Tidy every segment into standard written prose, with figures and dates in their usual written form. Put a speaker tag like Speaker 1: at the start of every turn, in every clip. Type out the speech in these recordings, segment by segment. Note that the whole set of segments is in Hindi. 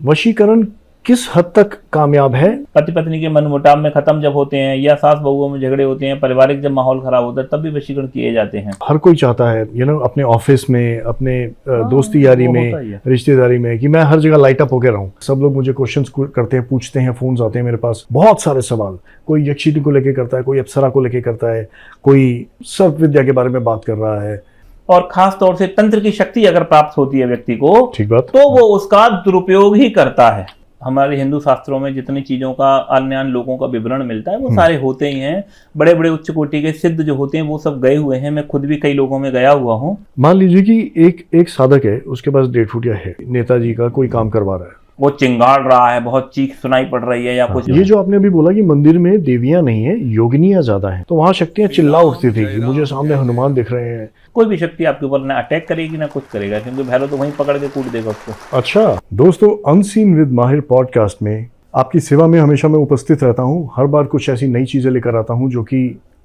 Speaker 1: वशीकरण किस हद तक कामयाब है?
Speaker 2: पति पत्नी के मनमुटाव में खत्म जब होते हैं या सास बहुओं में झगड़े होते हैं, पारिवारिक जब माहौल खराब होता है, तब भी वशीकरण किए जाते हैं।
Speaker 1: हर कोई चाहता है अपने ऑफिस में, अपने दोस्ती यारी में, रिश्तेदारी में, कि मैं हर जगह लाइट अप होकर रहूं। सब लोग मुझे क्वेश्चंस करते हैं, पूछते हैं, फोन्स आते हैं मेरे पास, बहुत सारे सवाल। कोई यक्षिणी को लेकर करता है, कोई अप्सरा को लेकर करता है, कोई सर्प विद्या के बारे में बात कर रहा है।
Speaker 2: और खास तौर से तंत्र की शक्ति अगर प्राप्त होती है व्यक्ति को,
Speaker 1: ठीक बात,
Speaker 2: तो वो उसका दुरुपयोग ही करता है। हमारे हिंदू शास्त्रों में जितनी चीजों का अन्य लोगों का विवरण मिलता है वो सारे होते ही हैं। बड़े बड़े उच्च कोटि के सिद्ध जो होते हैं वो सब गए हुए हैं। मैं खुद भी कई लोगों में गया हुआ हूँ।
Speaker 1: मान लीजिए कि एक साधक है, उसके पास 1.5 फुटिया है, नेताजी का कोई काम करवा रहा है,
Speaker 2: वो चिंगाड़ रहा है, बहुत चीख सुनाई पड़ रही है या कुछ।
Speaker 1: ये जो आपने अभी बोला कि मंदिर में देवियां नहीं है, योगिनियां ज्यादा हैं, तो वहां शक्तियां चिल्ला उठती थी कि मुझे सामने हनुमान दिख रहे हैं।
Speaker 2: कोई भी शक्ति आपके ऊपर ना अटैक करेगी ना कुछ करेगा, क्योंकि भैरव तो वहीं पकड़ के कूट देगा उसको।
Speaker 1: अच्छा दोस्तों, अनसीन विद माहिर पॉडकास्ट में आपकी सेवा में हमेशा मैं उपस्थित रहता हूँ। हर बार कुछ ऐसी नई चीजें लेकर आता हूँ जो कि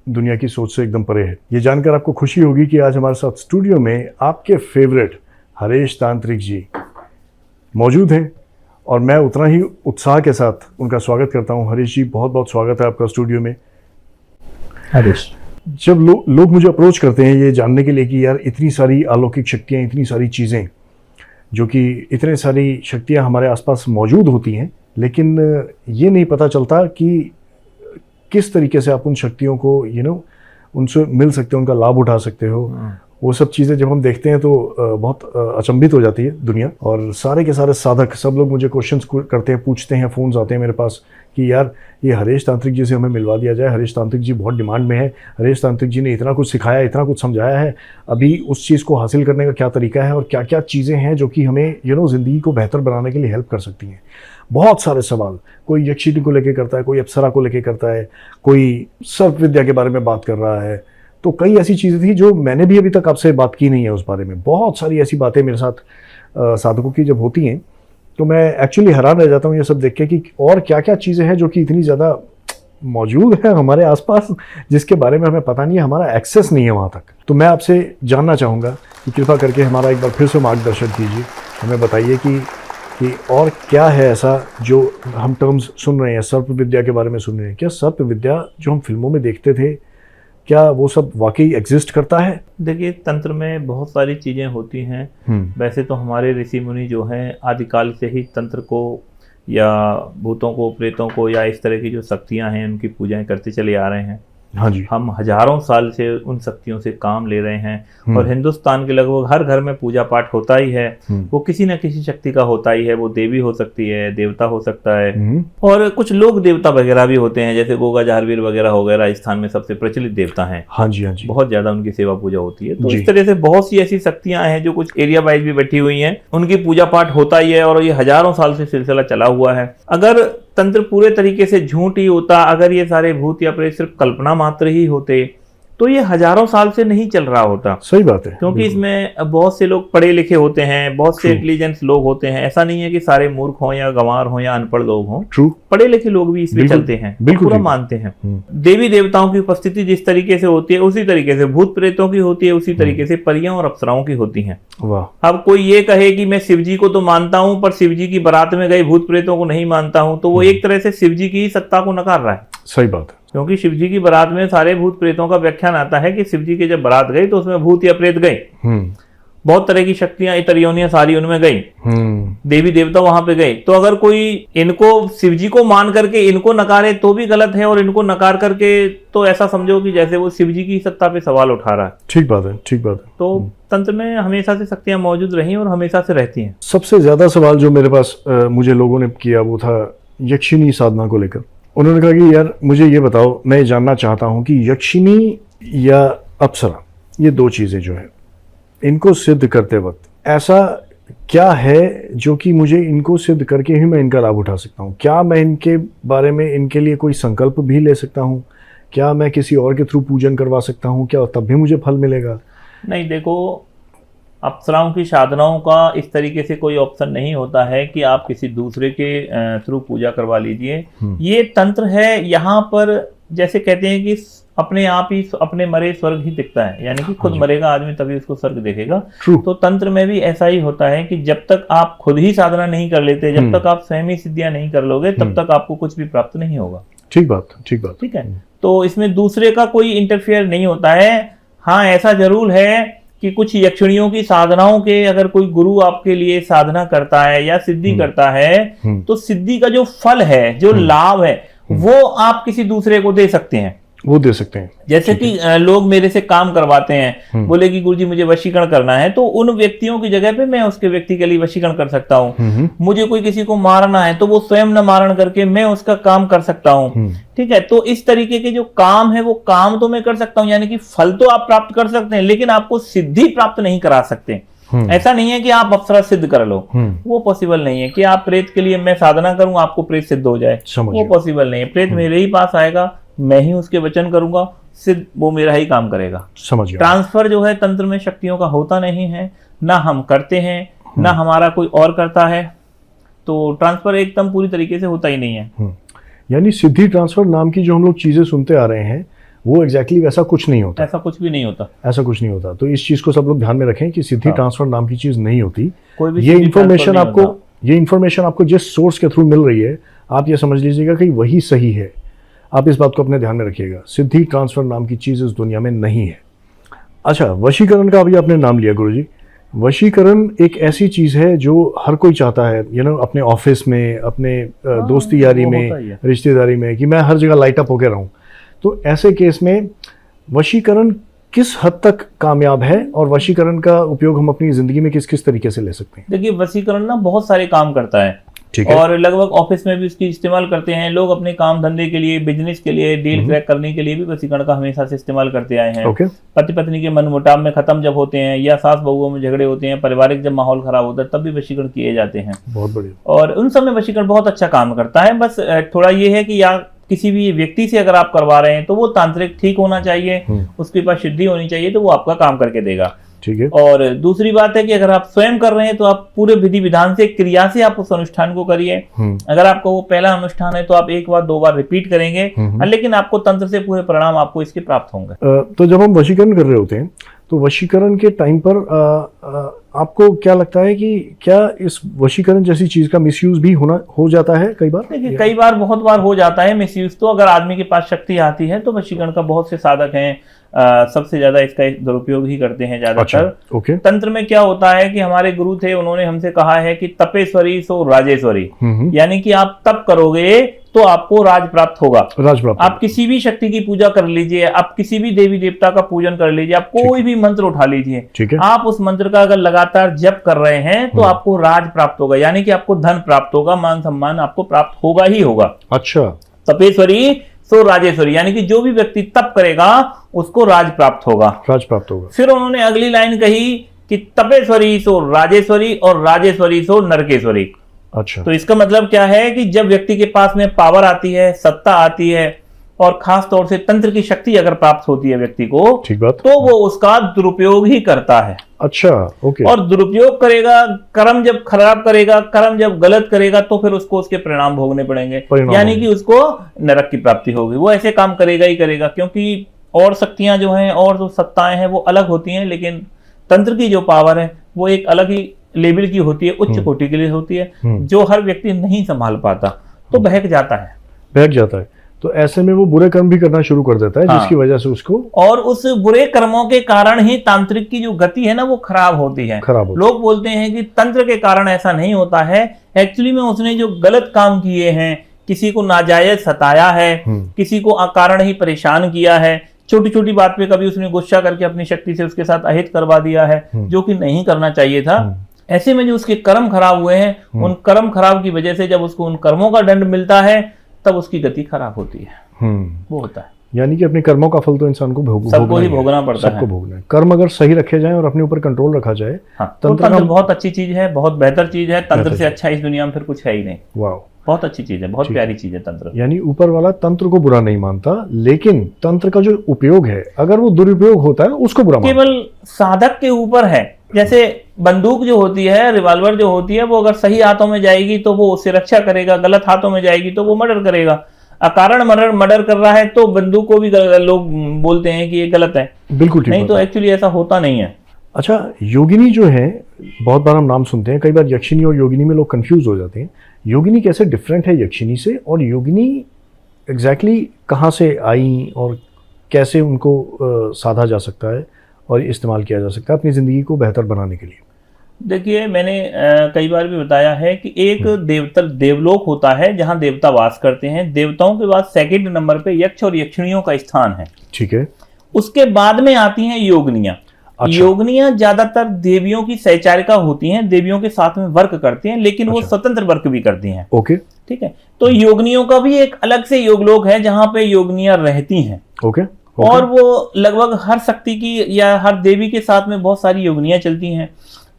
Speaker 1: दुनिया की सोच से एकदम परे है। ये जानकर आपको खुशी होगी कि आज हमारे साथ स्टूडियो में आपके फेवरेट हरीश तांत्रिक जी मौजूद हैं, और मैं उतना ही उत्साह के साथ उनका स्वागत करता हूं। हरीश जी, बहुत बहुत स्वागत है आपका स्टूडियो में।
Speaker 3: हरीश,
Speaker 1: जब लोग मुझे अप्रोच करते हैं ये जानने के लिए कि यार इतनी सारी अलौकिक शक्तियां, इतनी सारी चीज़ें, जो कि इतने सारी शक्तियां हमारे आसपास मौजूद होती हैं, लेकिन ये नहीं पता चलता कि किस तरीके से आप उन शक्तियों को उनसे मिल सकते हो, उनका लाभ उठा सकते हो। वो सब चीज़ें जब हम देखते हैं तो बहुत अचंभित हो जाती है दुनिया। और सारे के सारे साधक, सब लोग मुझे क्वेश्चंस करते हैं, पूछते हैं, फ़ोन्स आते हैं मेरे पास कि यार ये हरीश तांत्रिक जी से हमें मिलवा दिया जाए। हरीश तांत्रिक जी बहुत डिमांड में है, हरीश तांत्रिक जी ने इतना कुछ सिखाया, इतना कुछ समझाया है, अभी उस चीज़ को हासिल करने का क्या तरीका है और क्या क्या चीज़ें हैं जो कि हमें ज़िंदगी को बेहतर बनाने के लिए हेल्प कर सकती हैं। बहुत सारे सवाल, कोई यक्षिणी को लेकर करता है, कोई अप्सरा को लेकर करता है, कोई सर्प विद्या के बारे में बात कर रहा है। तो कई ऐसी चीज़ें थी जो मैंने भी अभी तक आपसे बात की नहीं है उस बारे में। बहुत सारी ऐसी बातें मेरे साथ साधकों की जब होती हैं तो मैं एक्चुअली हैरान रह जाता हूँ ये सब देख के कि और क्या क्या चीज़ें हैं जो कि इतनी ज़्यादा मौजूद है हमारे आसपास, जिसके बारे में हमें पता नहीं है, हमारा एक्सेस नहीं है वहाँ तक। तो मैं आपसे जानना चाहूँगा कि कृपा करके हमारा एक बार फिर से मार्गदर्शन कीजिए, हमें बताइए कि और क्या है ऐसा जो हम टर्म्स सुन रहे हैं, सर्प विद्या के बारे में सुन रहे हैं। क्या सर्प विद्या जो हम फिल्मों में देखते थे, क्या वो सब वाकई एग्जिस्ट करता है?
Speaker 2: देखिए, तंत्र में बहुत सारी चीज़ें होती हैं। वैसे तो हमारे ऋषि मुनि जो हैं आदिकाल से ही तंत्र को या भूतों को, प्रेतों को या इस तरह की जो शक्तियां हैं उनकी पूजाएं करते चले आ रहे हैं।
Speaker 1: हाँ जी।
Speaker 2: हम हजारों साल से उन शक्तियों से काम ले रहे हैं और हिंदुस्तान के लगभग हर घर में पूजा पाठ होता ही है। वो किसी न किसी शक्ति का होता ही है। वो देवी हो सकती है, देवता हो सकता है, और कुछ लोक देवता वगैरह भी होते हैं, जैसे गोगा जाहरवीर वगैरह हो गए, राजस्थान में सबसे प्रचलित देवता हैं।
Speaker 1: हाँ जी, हाँ जी।
Speaker 2: बहुत ज्यादा उनकी सेवा पूजा होती है। तो इस तरह से बहुत सी ऐसी शक्तियां हैं जो कुछ एरिया वाइज भी बैठी हुई हैं, उनकी पूजा पाठ होता ही है और ये हजारों साल से सिलसिला चला हुआ है। अगर तंत्र पूरे तरीके से झूठ ही होता, अगर ये सारे भूत या प्रेत सिर्फ कल्पना मात्र ही होते, तो ये हजारों साल से नहीं चल रहा होता।
Speaker 1: सही बात है,
Speaker 2: क्योंकि इसमें बहुत से लोग पढ़े लिखे होते हैं, बहुत से इंटेलिजेंस लोग होते हैं। ऐसा नहीं है कि सारे मूर्ख हों या गंवार हों या अनपढ़ लोग हों।
Speaker 1: ट्रू,
Speaker 2: पढ़े लिखे लोग भी इसमें चलते हैं, पूरा मानते हैं। देवी देवताओं की उपस्थिति जिस तरीके से होती है उसी तरीके से भूत प्रेतों की होती है, उसी तरीके से परियों और अप्सराओं की होती है।
Speaker 1: वाह।
Speaker 2: अब कोई ये कहे कि मैं शिव जी को तो मानता हूं पर शिव जी की बारात में गए भूत प्रेतों को नहीं मानता हूं, तो वो एक तरह से शिव जी की ही सत्ता को नकार रहा है।
Speaker 1: सही बात है,
Speaker 2: क्योंकि शिव जी की बारात में सारे भूत प्रेतों का व्याख्यान आता है कि शिव जी की जब बारात गई तो उसमें भूत या प्रेत गए, बहुत तरह की शक्तियां, इतर योनियां सारी उनमें गई, देवी देवता वहां पे गए। तो अगर कोई इनको शिव जी को मान करके इनको नकारे तो भी गलत है, और इनको नकार करके तो ऐसा समझो कि जैसे वो शिव जी की सत्ता पे सवाल उठा रहा है।
Speaker 1: ठीक बात है, ठीक बात है।
Speaker 2: तो तंत्र में हमेशा से शक्तियां मौजूद रही और हमेशा से रहती हैं।
Speaker 1: सबसे ज्यादा सवाल जो मेरे पास मुझे लोगों ने किया वो था यक्षिणी साधना को लेकर। उन्होंने कहा कि यार मुझे ये बताओ, मैं ये जानना चाहता हूँ कि यक्षिणी या अप्सरा, ये दो चीज़ें जो है, इनको सिद्ध करते वक्त ऐसा क्या है जो कि मुझे इनको सिद्ध करके ही मैं इनका लाभ उठा सकता हूँ? क्या मैं इनके बारे में, इनके लिए कोई संकल्प भी ले सकता हूँ? क्या मैं किसी और के थ्रू पूजन करवा सकता हूँ? क्या तब भी मुझे फल मिलेगा?
Speaker 2: नहीं, देखो, अप्सराओं की साधनाओं का इस तरीके से कोई ऑप्शन नहीं होता है कि आप किसी दूसरे के थ्रू पूजा करवा लीजिए। ये तंत्र है, यहाँ पर जैसे कहते हैं कि अपने आप ही अपने मरे स्वर्ग ही दिखता है, यानी कि खुद मरेगा आदमी तभी उसको स्वर्ग देखेगा।
Speaker 1: True.
Speaker 2: तो तंत्र में भी ऐसा ही होता है कि जब तक आप खुद ही साधना नहीं कर लेते, जब तक आप स्वयं ही सिद्धियां नहीं कर लोगे, तब तक आपको कुछ भी प्राप्त नहीं होगा।
Speaker 1: ठीक बात, ठीक बात।
Speaker 2: ठीक है, तो इसमें दूसरे का कोई इंटरफेयर नहीं होता है। हाँ, ऐसा जरूर है कि कुछ यक्षिणियों की साधनाओं के अगर कोई गुरु आपके लिए साधना करता है या सिद्धि करता है, तो सिद्धि का जो फल है, जो लाभ है, वो आप किसी दूसरे को दे सकते हैं।
Speaker 1: वो दे सकते हैं।
Speaker 2: जैसे कि लोग मेरे से काम करवाते हैं, बोले कि गुरुजी मुझे वशीकरण करना है, तो उन व्यक्तियों की जगह पे मैं उसके व्यक्ति के लिए वशीकरण कर सकता हूँ। मुझे कोई किसी को मारना है तो वो स्वयं न मारण करके मैं उसका काम कर सकता हूँ। ठीक है, तो इस तरीके के जो काम है वो काम तो मैं कर सकता हूँ, यानी कि फल तो आप प्राप्त कर सकते हैं, लेकिन आपको सिद्धि प्राप्त नहीं करा सकते। ऐसा नहीं है कि आप अप्सरा सिद्ध कर लो, वो पॉसिबल नहीं है कि आप प्रेत के लिए मैं साधना करूं आपको प्रेत सिद्ध हो जाए, वो पॉसिबल नहीं है। प्रेत मेरे ही पास आएगा, मैं ही उसके वचन करूंगा, सिद्ध वो मेरा ही काम करेगा।
Speaker 1: समझ गया।
Speaker 2: ट्रांसफर जो है तंत्र में शक्तियों का होता नहीं है, ना हम करते हैं ना हमारा कोई और करता है, तो ट्रांसफर एकदम पूरी तरीके से होता ही नहीं है।
Speaker 1: यानी सिद्धि ट्रांसफर नाम की जो हम लोग चीजें सुनते आ रहे हैं वो एग्जैक्टली वैसा कुछ नहीं होता।
Speaker 2: ऐसा कुछ भी नहीं होता,
Speaker 1: ऐसा कुछ नहीं होता। तो इस चीज को सब लोग ध्यान में रखें कि सिद्धि ट्रांसफर नाम की चीज नहीं होती।
Speaker 2: कोई भी
Speaker 1: ये
Speaker 2: सिद्धि
Speaker 1: इंफॉर्मेशन
Speaker 2: ट्रांसफर नहीं
Speaker 1: आपको ये इंफॉर्मेशन आपको जिस सोर्स के थ्रू मिल रही है, आप ये समझ लीजिएगा कि वही सही है। आप इस बात को अपने ध्यान में रखिएगा। सिद्धि ट्रांसफर नाम की चीज इस दुनिया में नहीं है। अच्छा, वशीकरण का अभी आपने नाम लिया गुरुजी। वशीकरण एक ऐसी चीज है जो हर कोई चाहता है, अपने ऑफिस में, अपने दोस्ती यारी
Speaker 2: वो
Speaker 1: में,
Speaker 2: होता ही है।
Speaker 1: रिश्तेदारी में, कि मैं हर जगह लाइट अप होकर रहूं। तो ऐसे केस में वशीकरण किस हद तक कामयाब है और वशीकरण का उपयोग हम अपनी जिंदगी में किस किस तरीके से ले सकते हैं?
Speaker 2: देखिए, वशीकरण ना बहुत सारे काम करता है।
Speaker 1: ठीक है।
Speaker 2: और लगभग ऑफिस में भी उसकी इस्तेमाल करते हैं लोग, अपने काम धंधे के लिए, बिजनेस के लिए, डील क्रैक करने के लिए भी वशीकरण का हमेशा से इस्तेमाल करते आए हैं।
Speaker 1: ओके।
Speaker 2: पति पत्नी के मनमुटाव में खत्म जब होते हैं, या सास बहुओं में झगड़े होते हैं, पारिवारिक जब माहौल खराब होता है, तब भी वशीकरण किए जाते हैं।
Speaker 1: बहुत बढ़िया।
Speaker 2: और उन सब में वशीकरण बहुत अच्छा काम करता है। बस थोड़ा ये है कि या किसी भी व्यक्ति से अगर आप करवा रहे हैं तो वो तांत्रिक ठीक होना चाहिए, उसके पास सिद्धि होनी चाहिए, तो वो आपका काम करके देगा।
Speaker 1: ठीक है।
Speaker 2: और दूसरी बात है कि अगर आप स्वयं कर रहे हैं तो आप पूरे विधि विधान से, क्रिया से आप उस अनुष्ठान को करिए। अगर आपका वो पहला अनुष्ठान है तो आप एक बार 2 बार रिपीट करेंगे, लेकिन आपको तंत्र से पूरे परिणाम आपको इसके प्राप्त होंगे।
Speaker 1: तो जब हम वशीकरण कर रहे होते हैं तो वशीकरण के टाइम पर आपको क्या लगता है कि क्या इस वशीकरण जैसी चीज का मिसयूज भी हो जाता है कई बार?
Speaker 2: देखिए, कई बार, बहुत बार हो जाता है मिसयूज। तो अगर आदमी के पास शक्ति आती है तो वशीकरण का बहुत से साधक हैं, सबसे ज्यादा इसका दुरुपयोग ही करते हैं ज्यादातर।
Speaker 1: अच्छा, ओके।
Speaker 2: तंत्र में क्या होता है कि हमारे गुरु थे, उन्होंने हमसे कहा है कि तपेश्वरी सो राजेश्वरी, यानी कि आप तप करोगे तो आपको राज प्राप्त होगा।
Speaker 1: राज प्राप्त।
Speaker 2: आप किसी भी शक्ति की पूजा कर लीजिए, आप किसी भी देवी देवता का पूजन कर लीजिए, आप कोई भी मंत्र उठा लीजिए,
Speaker 1: ठीक है।
Speaker 2: आप उस मंत्र का अगर लगातार जप कर रहे हैं तो आपको राज प्राप्त होगा, यानी कि आपको धन प्राप्त होगा, मान सम्मान आपको प्राप्त होगा ही होगा।
Speaker 1: अच्छा।
Speaker 2: तपेश्वरी सो राजेश्वरी, यानी कि जो भी व्यक्ति तप करेगा उसको राज प्राप्त होगा।
Speaker 1: राज प्राप्त होगा।
Speaker 2: फिर उन्होंने अगली लाइन कही कि तपेश्वरी सो राजेश्वरी और राजेश्वरी सो नरकेश्वरी।
Speaker 1: अच्छा।
Speaker 2: तो इसका मतलब क्या है कि जब व्यक्ति के पास में पावर आती है, सत्ता आती है, और खास तौर से तंत्र की शक्ति अगर प्राप्त होती है व्यक्ति को,
Speaker 1: ठीक बात,
Speaker 2: तो वो उसका दुरुपयोग ही करता है।
Speaker 1: अच्छा, ओके।
Speaker 2: और दुरुपयोग करेगा, कर्म जब खराब करेगा, कर्म जब गलत करेगा, तो फिर उसको उसके परिणाम भोगने पड़ेंगे, यानी कि उसको नरक की प्राप्ति होगी। वो ऐसे काम करेगा ही करेगा, क्योंकि और शक्तियां जो हैं और जो सत्ताएं हैं वो अलग होती हैं, लेकिन तंत्र की जो पावर है वो एक अलग ही लेवल की होती है, उच्च कोटि के लिए होती है, जो हर व्यक्ति नहीं संभाल पाता, तो बहक जाता है।
Speaker 1: तो ऐसे में वो बुरे कर्म भी करना शुरू कर देता है, जिसकी वजह से उसको,
Speaker 2: और उस बुरे कर्मों के कारण ही तांत्रिक की जो गति है ना वो खराब होती है। लोग बोलते हैं कि तंत्र के कारण ऐसा नहीं होता है, एक्चुअली में उसने जो गलत काम किए हैं, किसी को नाजायज सताया है, किसी को अकारण ही परेशान किया है, छोटी छोटी बात पे कभी उसने गुस्सा करके अपनी शक्ति से उसके साथ अहित करवा दिया है, जो कि नहीं करना चाहिए था। ऐसे में जो उसके कर्म खराब हुए हैं, उन कर्म खराब की वजह से जब उसको उन कर्मों का दंड मिलता है तब उसकी गति खराब होती है। वो होता है,
Speaker 1: यानी कि अपने कर्मों का फल तो इंसान को
Speaker 2: सबको ही भोगना पड़ता है।
Speaker 1: सबको भोगना है। कर्म अगर सही रखे जाएं और अपने ऊपर कंट्रोल रखा जाए,
Speaker 2: तो तंत्र बहुत अच्छी चीज है, बहुत बेहतर चीज है। तंत्र से अच्छा इस दुनिया में फिर कुछ है ही नहीं।
Speaker 1: वाह,
Speaker 2: बहुत अच्छी चीज है, बहुत प्यारी चीज है तंत्र।
Speaker 1: यानी ऊपर वाला तंत्र को बुरा नहीं मानता, लेकिन तंत्र का जो उपयोग है, अगर वो दुरुपयोग होता है उसको बुरा मानता है।
Speaker 2: केवल साधक के ऊपर है। जैसे बंदूक जो होती है, रिवॉल्वर जो होती है, वो अगर सही हाथों में जाएगी तो वो उससे रक्षा करेगा, गलत हाथों में जाएगी तो वो मर्डर करेगा। अकारण मर्डर कर रहा है तो बंदूक को भी लोग बोलते हैं कि ये गलत है।
Speaker 1: बिल्कुल ठीक
Speaker 2: नहीं तो एक्चुअली ऐसा होता नहीं है।
Speaker 1: अच्छा, योगिनी जो है, बहुत बार हम नाम सुनते हैं, कई बार यक्षिनी और योगिनी में लोग कंफ्यूज हो जाते हैं। योगिनी कैसे डिफरेंट है यक्षिनी से, और योगिनी एग्जैक्टली कहाँ से आई और कैसे उनको साधा जा सकता है और इस्तेमाल किया जा सकता है अपनी ज़िंदगी को बेहतर बनाने के लिए?
Speaker 2: देखिए, मैंने कई बार भी बताया है कि एक देवलोक होता है जहां देवता वास करते हैं। देवताओं के बाद सेकंड नंबर पे यक्ष और यक्षिणियों का स्थान है।
Speaker 1: ठीक है।
Speaker 2: उसके बाद में आती हैं योगनियां।
Speaker 1: अच्छा।
Speaker 2: योगनियां ज्यादातर देवियों की सहचारिका होती हैं, देवियों के साथ में वर्क करती हैं, लेकिन वो स्वतंत्र वर्क भी करती हैं।
Speaker 1: ओके।
Speaker 2: ठीक है। तो योगनियों का भी एक अलग से योगलोक है जहां पे योगनियां रहती हैं।
Speaker 1: ओके।
Speaker 2: और वो लगभग हर शक्ति की या हर देवी के साथ में बहुत सारी योगनियां चलती हैं,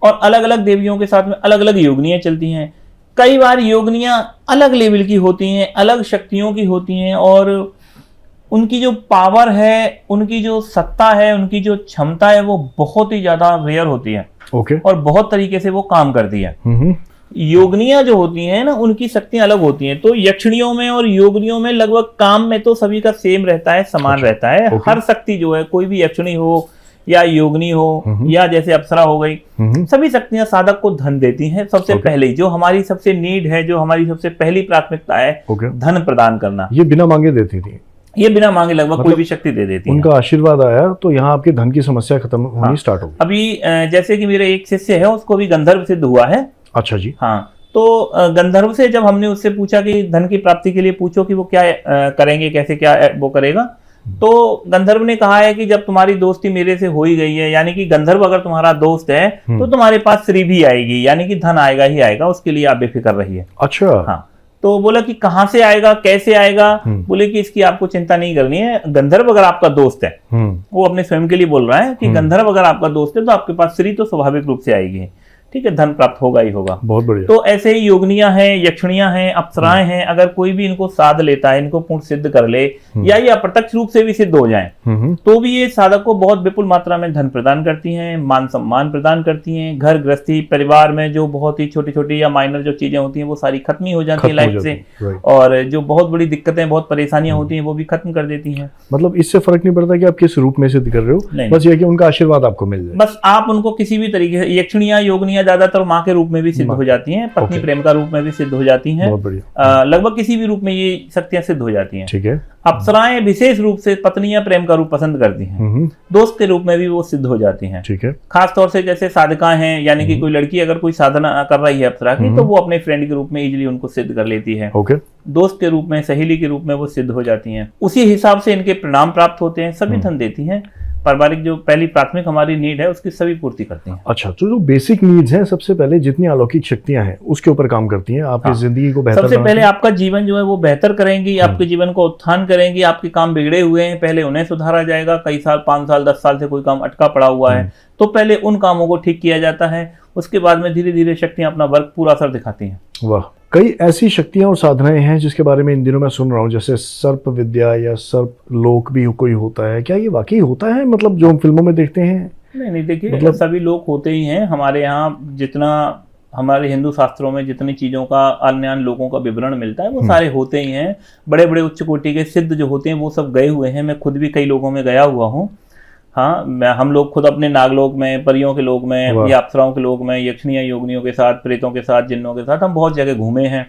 Speaker 2: और अलग अलग देवियों के साथ में अलग अलग योगनियां चलती हैं। कई बार योगनियां अलग लेवल की होती हैं, अलग शक्तियों की होती हैं, और उनकी जो पावर है, उनकी जो सत्ता है, उनकी जो क्षमता है, वो बहुत ही ज्यादा रेयर होती है।
Speaker 1: ओके।
Speaker 2: और बहुत तरीके से वो काम करती है। योगनियां जो होती हैं ना, उनकी शक्तियां अलग होती हैं। तो यक्षिणियों में और योगनियों में लगभग काम में तो सभी का सेम रहता है, समान रहता है। हर शक्ति जो है, कोई भी यक्षिणी हो या योगनी हो या जैसे अप्सरा हो गई, सभी शक्तियां साधक को धन देती हैं। सबसे पहले जो हमारी सबसे नीड है, जो हमारी सबसे पहली प्राथमिकता है, धन प्रदान करना।
Speaker 1: ये बिना मांगे देती थी?
Speaker 2: ये बिना मांगे लगभग कोई भी शक्ति दे देती है।
Speaker 1: उनका आशीर्वाद आया तो यहाँ आपके धन की समस्या खत्म होनी स्टार्ट हो गई।
Speaker 2: अभी जैसे कि मेरे एक शिष्य है, उसको भी गंधर्व सिद्ध हुआ है।
Speaker 1: अच्छा जी।
Speaker 2: हाँ, तो गंधर्व से जब हमने उससे पूछा कि धन की प्राप्ति के लिए पूछो कि वो क्या करेंगे, कैसे क्या वो करेगा, तो गंधर्व ने कहा है कि जब तुम्हारी दोस्ती मेरे से हो ही गई है, यानी कि गंधर्व अगर तुम्हारा दोस्त है तो तुम्हारे पास श्री भी आएगी, यानी कि धन आएगा ही आएगा, उसके लिए आप बेफिक्र रहिए।
Speaker 1: अच्छा।
Speaker 2: हाँ, तो बोला कि कहाँ से आएगा, कैसे आएगा? बोले कि इसकी आपको चिंता नहीं करनी है। गंधर्व अगर आपका दोस्त है, वो अपने स्वयं के लिए बोल रहा है कि गंधर्व अगर आपका दोस्त है तो आपके पास श्री तो स्वाभाविक रूप से आएगी। ठीक है, धन प्राप्त होगा ही होगा।
Speaker 1: बहुत बढ़िया।
Speaker 2: तो ऐसे ही योगनियां हैं, यक्षिणियां हैं, अप्सराएं हैं, अगर कोई भी इनको साध लेता है, इनको पूर्ण सिद्ध कर ले, या ये अप्रत्यक्ष रूप से भी सिद्ध हो जाएं, तो भी ये साधक को बहुत विपुल मात्रा में धन प्रदान करती हैं, मान सम्मान प्रदान करती हैं। घर गृहस्थी परिवार में जो बहुत ही छोटी छोटी या माइनर जो चीजें होती हैं वो सारी खत्म ही हो जाती है लाइफ से, और जो बहुत बड़ी दिक्कतें, बहुत परेशानियां होती हैं वो भी खत्म कर देती हैं।
Speaker 1: मतलब इससे फर्क नहीं पड़ता कि आप किस रूप में सिद्ध कर रहे हो, बस ये कि उनका आशीर्वाद आपको मिल जाए।
Speaker 2: बस आप उनको किसी भी तरीके से, यक्षिणियां योगनियां ज्यादातर माँ के रूप में भी सिद्ध हो जाती हैं, पत्नी प्रेम का रूप में भी सिद्ध हो जाती हैं, लगभग किसी भी रूप में ये शक्तियां सिद्ध हो जाती हैं।
Speaker 1: ठीक है।
Speaker 2: अप्सराएं विशेष रूप से पत्नी या प्रेम का रूप पसंद करती हैं, दोस्त के रूप में भी वो सिद्ध हो जाती हैं।
Speaker 1: ठीक है।
Speaker 2: खास तौर से जैसे साधकाएं हैं, यानी कि कोई लड़की अगर कोई साधना कर रही है अप्सरा की, तो वो अपने फ्रेंड के रूप में इजीली उनको सिद्ध कर लेती है।
Speaker 1: ओके।
Speaker 2: दोस्त के रूप में, सहेली के रूप में वो सिद्ध हो जाती हैं। उसी हिसाब से इनके परिणाम प्राप्त होते हैं, सभी धन देती हैं। पारिवारिक जो पहली प्राथमिक हमारी नीड है उसकी सभी पूर्ति करती हैं।
Speaker 1: अच्छा, तो जो बेसिक नीड्स हैं, सबसे पहले जितनी अलौकिक शक्तियां हैं उसके ऊपर काम करती हैं, आपकी जिंदगी को बेहतर
Speaker 2: सबसे पहले आपका जीवन जो है वो बेहतर करेंगी, आपके जीवन को उत्थान करेंगी। आपके काम बिगड़े हुए हैं, पहले उन्हें सुधारा जाएगा। कई साल, 5 साल 10 साल से कोई काम अटका पड़ा हुआ है, तो पहले उन कामों को ठीक किया जाता है। उसके बाद में धीरे धीरे शक्तियां अपना वर्क पूरा असर दिखाती हैं।
Speaker 1: वाह, कई ऐसी शक्तियां और साधनाएं हैं जिसके बारे में इन दिनों मैं सुन रहा हूँ, जैसे सर्प विद्या या सर्प लोक भी कोई होता है। क्या ये वाकई होता है, मतलब जो हम फिल्मों में देखते हैं?
Speaker 2: नहीं, देखिए, मतलब सभी लोग होते ही हैं। हमारे यहाँ जितना हमारे हिंदू शास्त्रों में जितनी चीजों का अन्य लोगों का विवरण मिलता है वो सारे होते ही हैं। बड़े बड़े उच्च कोटि के सिद्ध जो होते हैं वो सब गए हुए हैं। मैं खुद भी कई लोगों में गया हुआ हूँ। हाँ, हम लोग खुद अपने नागलोक में, परियों के लोक में या अप्सराओं के लोक में, यक्षिणियों योगनियों के साथ, प्रेतों के साथ, जिन्नों के साथ हम बहुत जगह घूमे हैं।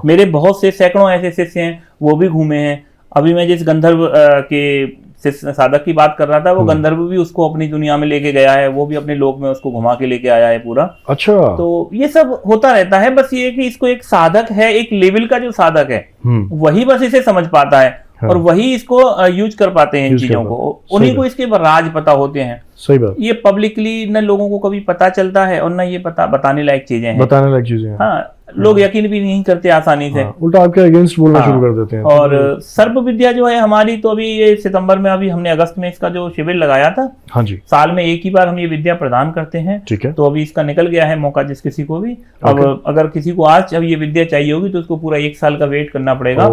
Speaker 2: मेरे बहुत से सैकड़ों ऐसे शिष्य हैं, वो भी घूमे हैं। अभी मैं जिस गंधर्व के साधक की बात कर रहा था, वो गंधर्व भी उसको अपनी दुनिया में लेके गया है, वो भी अपने लोक में उसको घुमा के लेके आया है पूरा।
Speaker 1: अच्छा।
Speaker 2: तो ये सब होता रहता है। बस ये कि इसको एक साधक है, एक लेवल का जो साधक है वही बस इसे समझ पाता है, और वही इसको यूज कर पाते हैं इन चीजों को। उन्हीं को इसके राज पता होते हैं।
Speaker 1: सही बात।
Speaker 2: ये पब्लिकली न लोगों को कभी पता चलता है, और न ये बताने लायक चीजें हैं।
Speaker 1: बताने लायक चीजें हैं।
Speaker 2: हाँ, लोग यकीन भी नहीं करते आसानी से।
Speaker 1: उल्टा आपके अगेंस्ट बोलना शुरू कर देते हैं।
Speaker 2: और सर्प विद्या जो है हमारी, तो अभी ये सितंबर में, अभी हमने अगस्त में इसका जो शिविर लगाया था।
Speaker 1: हाँ जी।
Speaker 2: साल में एक ही बार हम ये विद्या प्रदान करते हैं।
Speaker 1: ठीक है।
Speaker 2: तो अभी इसका निकल गया है मौका जिस किसी को भी। अब अगर किसी को आज अब ये विद्या चाहिए होगी तो उसको पूरा 1 साल का वेट करना पड़ेगा।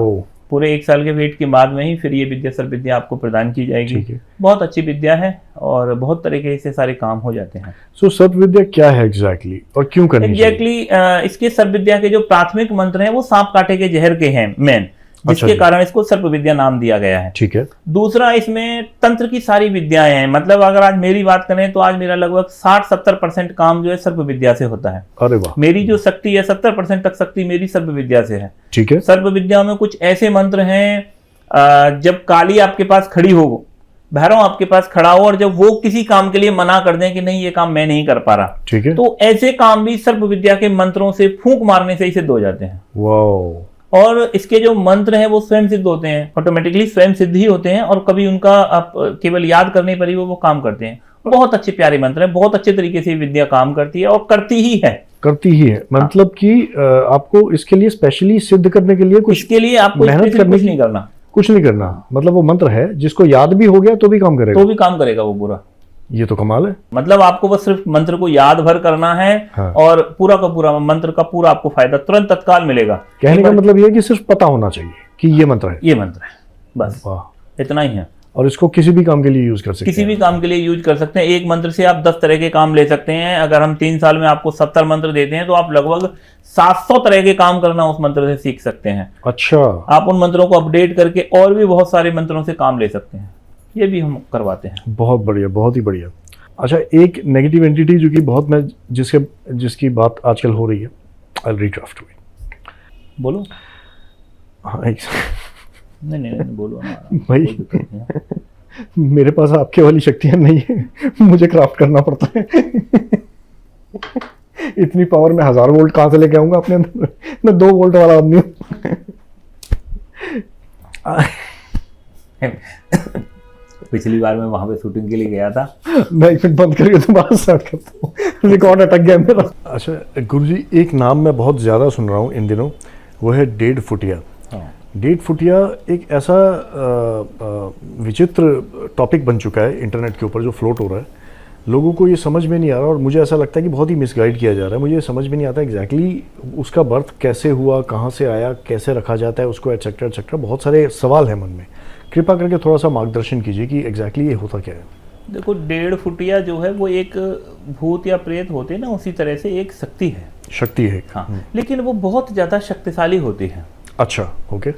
Speaker 2: पूरे 1 साल के वेट के बाद में ही फिर ये विद्या, सर्प विद्या आपको प्रदान की जाएगी। बहुत अच्छी विद्या है और बहुत तरीके से सारे काम हो जाते हैं।
Speaker 1: सो सर्प विद्या क्या है एग्जैक्टली और क्यों करनी चाहिए?
Speaker 2: इसके सर्प विद्या के जो प्राथमिक मंत्र हैं वो सांप काटे के जहर के हैं मेन। जिसके कारण इसको सर्प विद्या नाम दिया गया है।
Speaker 1: ठीक है।
Speaker 2: दूसरा, इसमें तंत्र की सारी विद्याएं हैं, मतलब अगर आज मेरी बात करें तो आज मेरा लगभग 60-70% काम जो है सर्प विद्या से होता है।
Speaker 1: अरे वाह।
Speaker 2: मेरी जो शक्ति है 70% तक शक्ति मेरी सर्प विद्या से है।
Speaker 1: ठीक है।
Speaker 2: सर्प विद्या में कुछ ऐसे मंत्र हैं, जब काली आपके पास खड़ी हो, भैरव आपके पास खड़ा हो, और जब वो किसी काम के लिए मना कर दें कि नहीं ये काम मैं नहीं कर पा रहा,
Speaker 1: ठीक है,
Speaker 2: तो ऐसे काम भी सर्प विद्या के मंत्रों से फूंक मारने से ही सिद्ध हो जाते हैं।
Speaker 1: वाओ।
Speaker 2: और इसके जो मंत्र हैं वो स्वयं सिद्ध होते हैं, ऑटोमेटिकली स्वयं सिद्ध ही होते हैं, और कभी उनका आप केवल याद करने पर ही वो काम करते हैं। बहुत अच्छे प्यारे मंत्र हैं, बहुत अच्छे तरीके से विद्या काम करती है और करती ही है।
Speaker 1: करती ही है, मतलब कि आपको इसके लिए स्पेशली सिद्ध करने के लिए कुछ,
Speaker 2: इसके लिए आपको
Speaker 1: मेहनत करने
Speaker 2: कुछ नहीं करना,
Speaker 1: कुछ नहीं करना, मतलब वो मंत्र है जिसको याद भी हो गया तो भी काम करेगा,
Speaker 2: तो भी काम करेगा वो पूरा।
Speaker 1: ये तो कमाल है।
Speaker 2: मतलब आपको बस सिर्फ मंत्र को याद भर करना है,
Speaker 1: हाँ।
Speaker 2: और पूरा का पूरा मंत्र का पूरा आपको फायदा तुरंत तत्काल मिलेगा।
Speaker 1: कहने का मतलब ये है कि सिर्फ पता होना चाहिए कि ये मंत्र है,
Speaker 2: ये मंत्र है, बस
Speaker 1: वाह,
Speaker 2: इतना ही है।
Speaker 1: और इसको किसी भी काम के लिए यूज कर सकते हैं।
Speaker 2: किसी भी काम के लिए यूज कर सकते हैं। एक मंत्र से आप 10 तरह के काम ले सकते हैं। अगर हम 3 साल में आपको 70 मंत्र देते हैं तो आप लगभग 700 तरह के काम करना उस मंत्र से सीख सकते हैं।
Speaker 1: अच्छा।
Speaker 2: आप उन मंत्रों को अपडेट करके और भी बहुत सारे मंत्रों से काम ले सकते हैं, ये भी हम करवाते हैं।
Speaker 1: बहुत बढ़िया, बहुत ही बढ़िया। अच्छा, एक नेगेटिव एंटिटी जो कि बहुत मैं जिसकी बात आजकल हो रही है, आई विल रीड्राफ्ट इट।
Speaker 2: बोलो।
Speaker 1: हाँ,
Speaker 2: नहीं बोलो ना
Speaker 1: भाई, मेरे पास आपके वाली शक्तियां नहीं है, मुझे क्राफ्ट करना पड़ता है। इतनी पावर में 1000 वोल्ट कहाँ से लेके आऊंगा अपने अंदर? मैं 2 वोल्ट वाला आदमी हूँ।
Speaker 2: पिछली बार मैं वहां पे शूटिंग के लिए गया था।
Speaker 1: मैं एक मिनट बंद करके दोबारा स्टार्ट करता हूँ, रिकॉर्ड अटक गया मेरा। अच्छा गुरुजी, एक नाम मैं बहुत ज़्यादा सुन रहा हूँ इन दिनों, वो है डेढ़ फुटिया। डेढ़ फुटिया एक ऐसा विचित्र टॉपिक बन चुका है इंटरनेट के ऊपर जो फ्लोट हो रहा है। लोगों को ये समझ में नहीं आ रहा, और मुझे ऐसा लगता है कि बहुत ही मिसगाइड किया जा रहा है। मुझे ये समझ में नहीं आता एग्जैक्टली उसका बर्थ कैसे हुआ, कहाँ से आया, कैसे रखा जाता है उसको, एटसेट्रा एटसेट्रा। बहुत सारे सवाल हैं मन में, कृपा करके थोड़ा सा मार्गदर्शन कीजिए कि एग्जैक्टली ये होता क्या है।
Speaker 2: देखो, डेढ़ फुटिया जो है वो एक भूत या प्रेत होते हैं ना, उसी तरह से एक शक्ति है।
Speaker 1: शक्ति है,
Speaker 2: हाँ, लेकिन वो बहुत ज़्यादा शक्तिशाली होती है।
Speaker 1: अच्छा, ओके।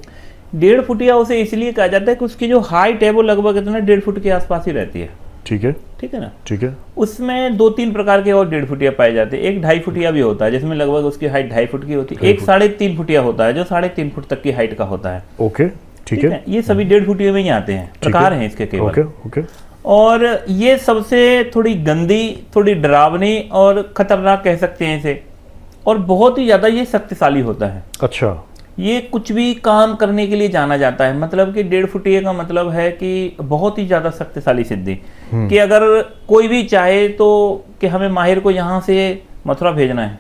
Speaker 2: डेढ़ फुटिया उसे इसलिए कहा जाता है कि उसकी जो हाइट है वो लगभग इतना 1.5 फुट के आसपास ही रहती है।
Speaker 1: ठीक है,
Speaker 2: ठीक है ना।
Speaker 1: ठीक है।
Speaker 2: उसमें 2-3 प्रकार के और 1.5 फुटिया पाए जाते हैं। एक 2.5 फुटिया भी होता है जिसमें लगभग उसकी हाइट 2.5 फुट की होती है। एक 3.5 फुटिया होता है जो 3.5 फुट तक की हाइट का होता है।
Speaker 1: ओके, ठीक है।
Speaker 2: ये सभी 1.5 फुटिया में ही आते हैं, प्रकार हैं इसके केवल।
Speaker 1: Okay, okay.
Speaker 2: और ये सबसे थोड़ी गंदी, थोड़ी डरावनी और खतरनाक कह सकते हैं इसे, और बहुत ही ज्यादा ये शक्तिशाली होता है।
Speaker 1: अच्छा।
Speaker 2: ये कुछ भी काम करने के लिए जाना जाता है। मतलब कि 1.5 फुटिया का मतलब है कि बहुत ही ज्यादा शक्तिशाली सिद्धि, कि अगर कोई भी चाहे तो कि हमें माहिर को यहाँ से मथुरा भेजना है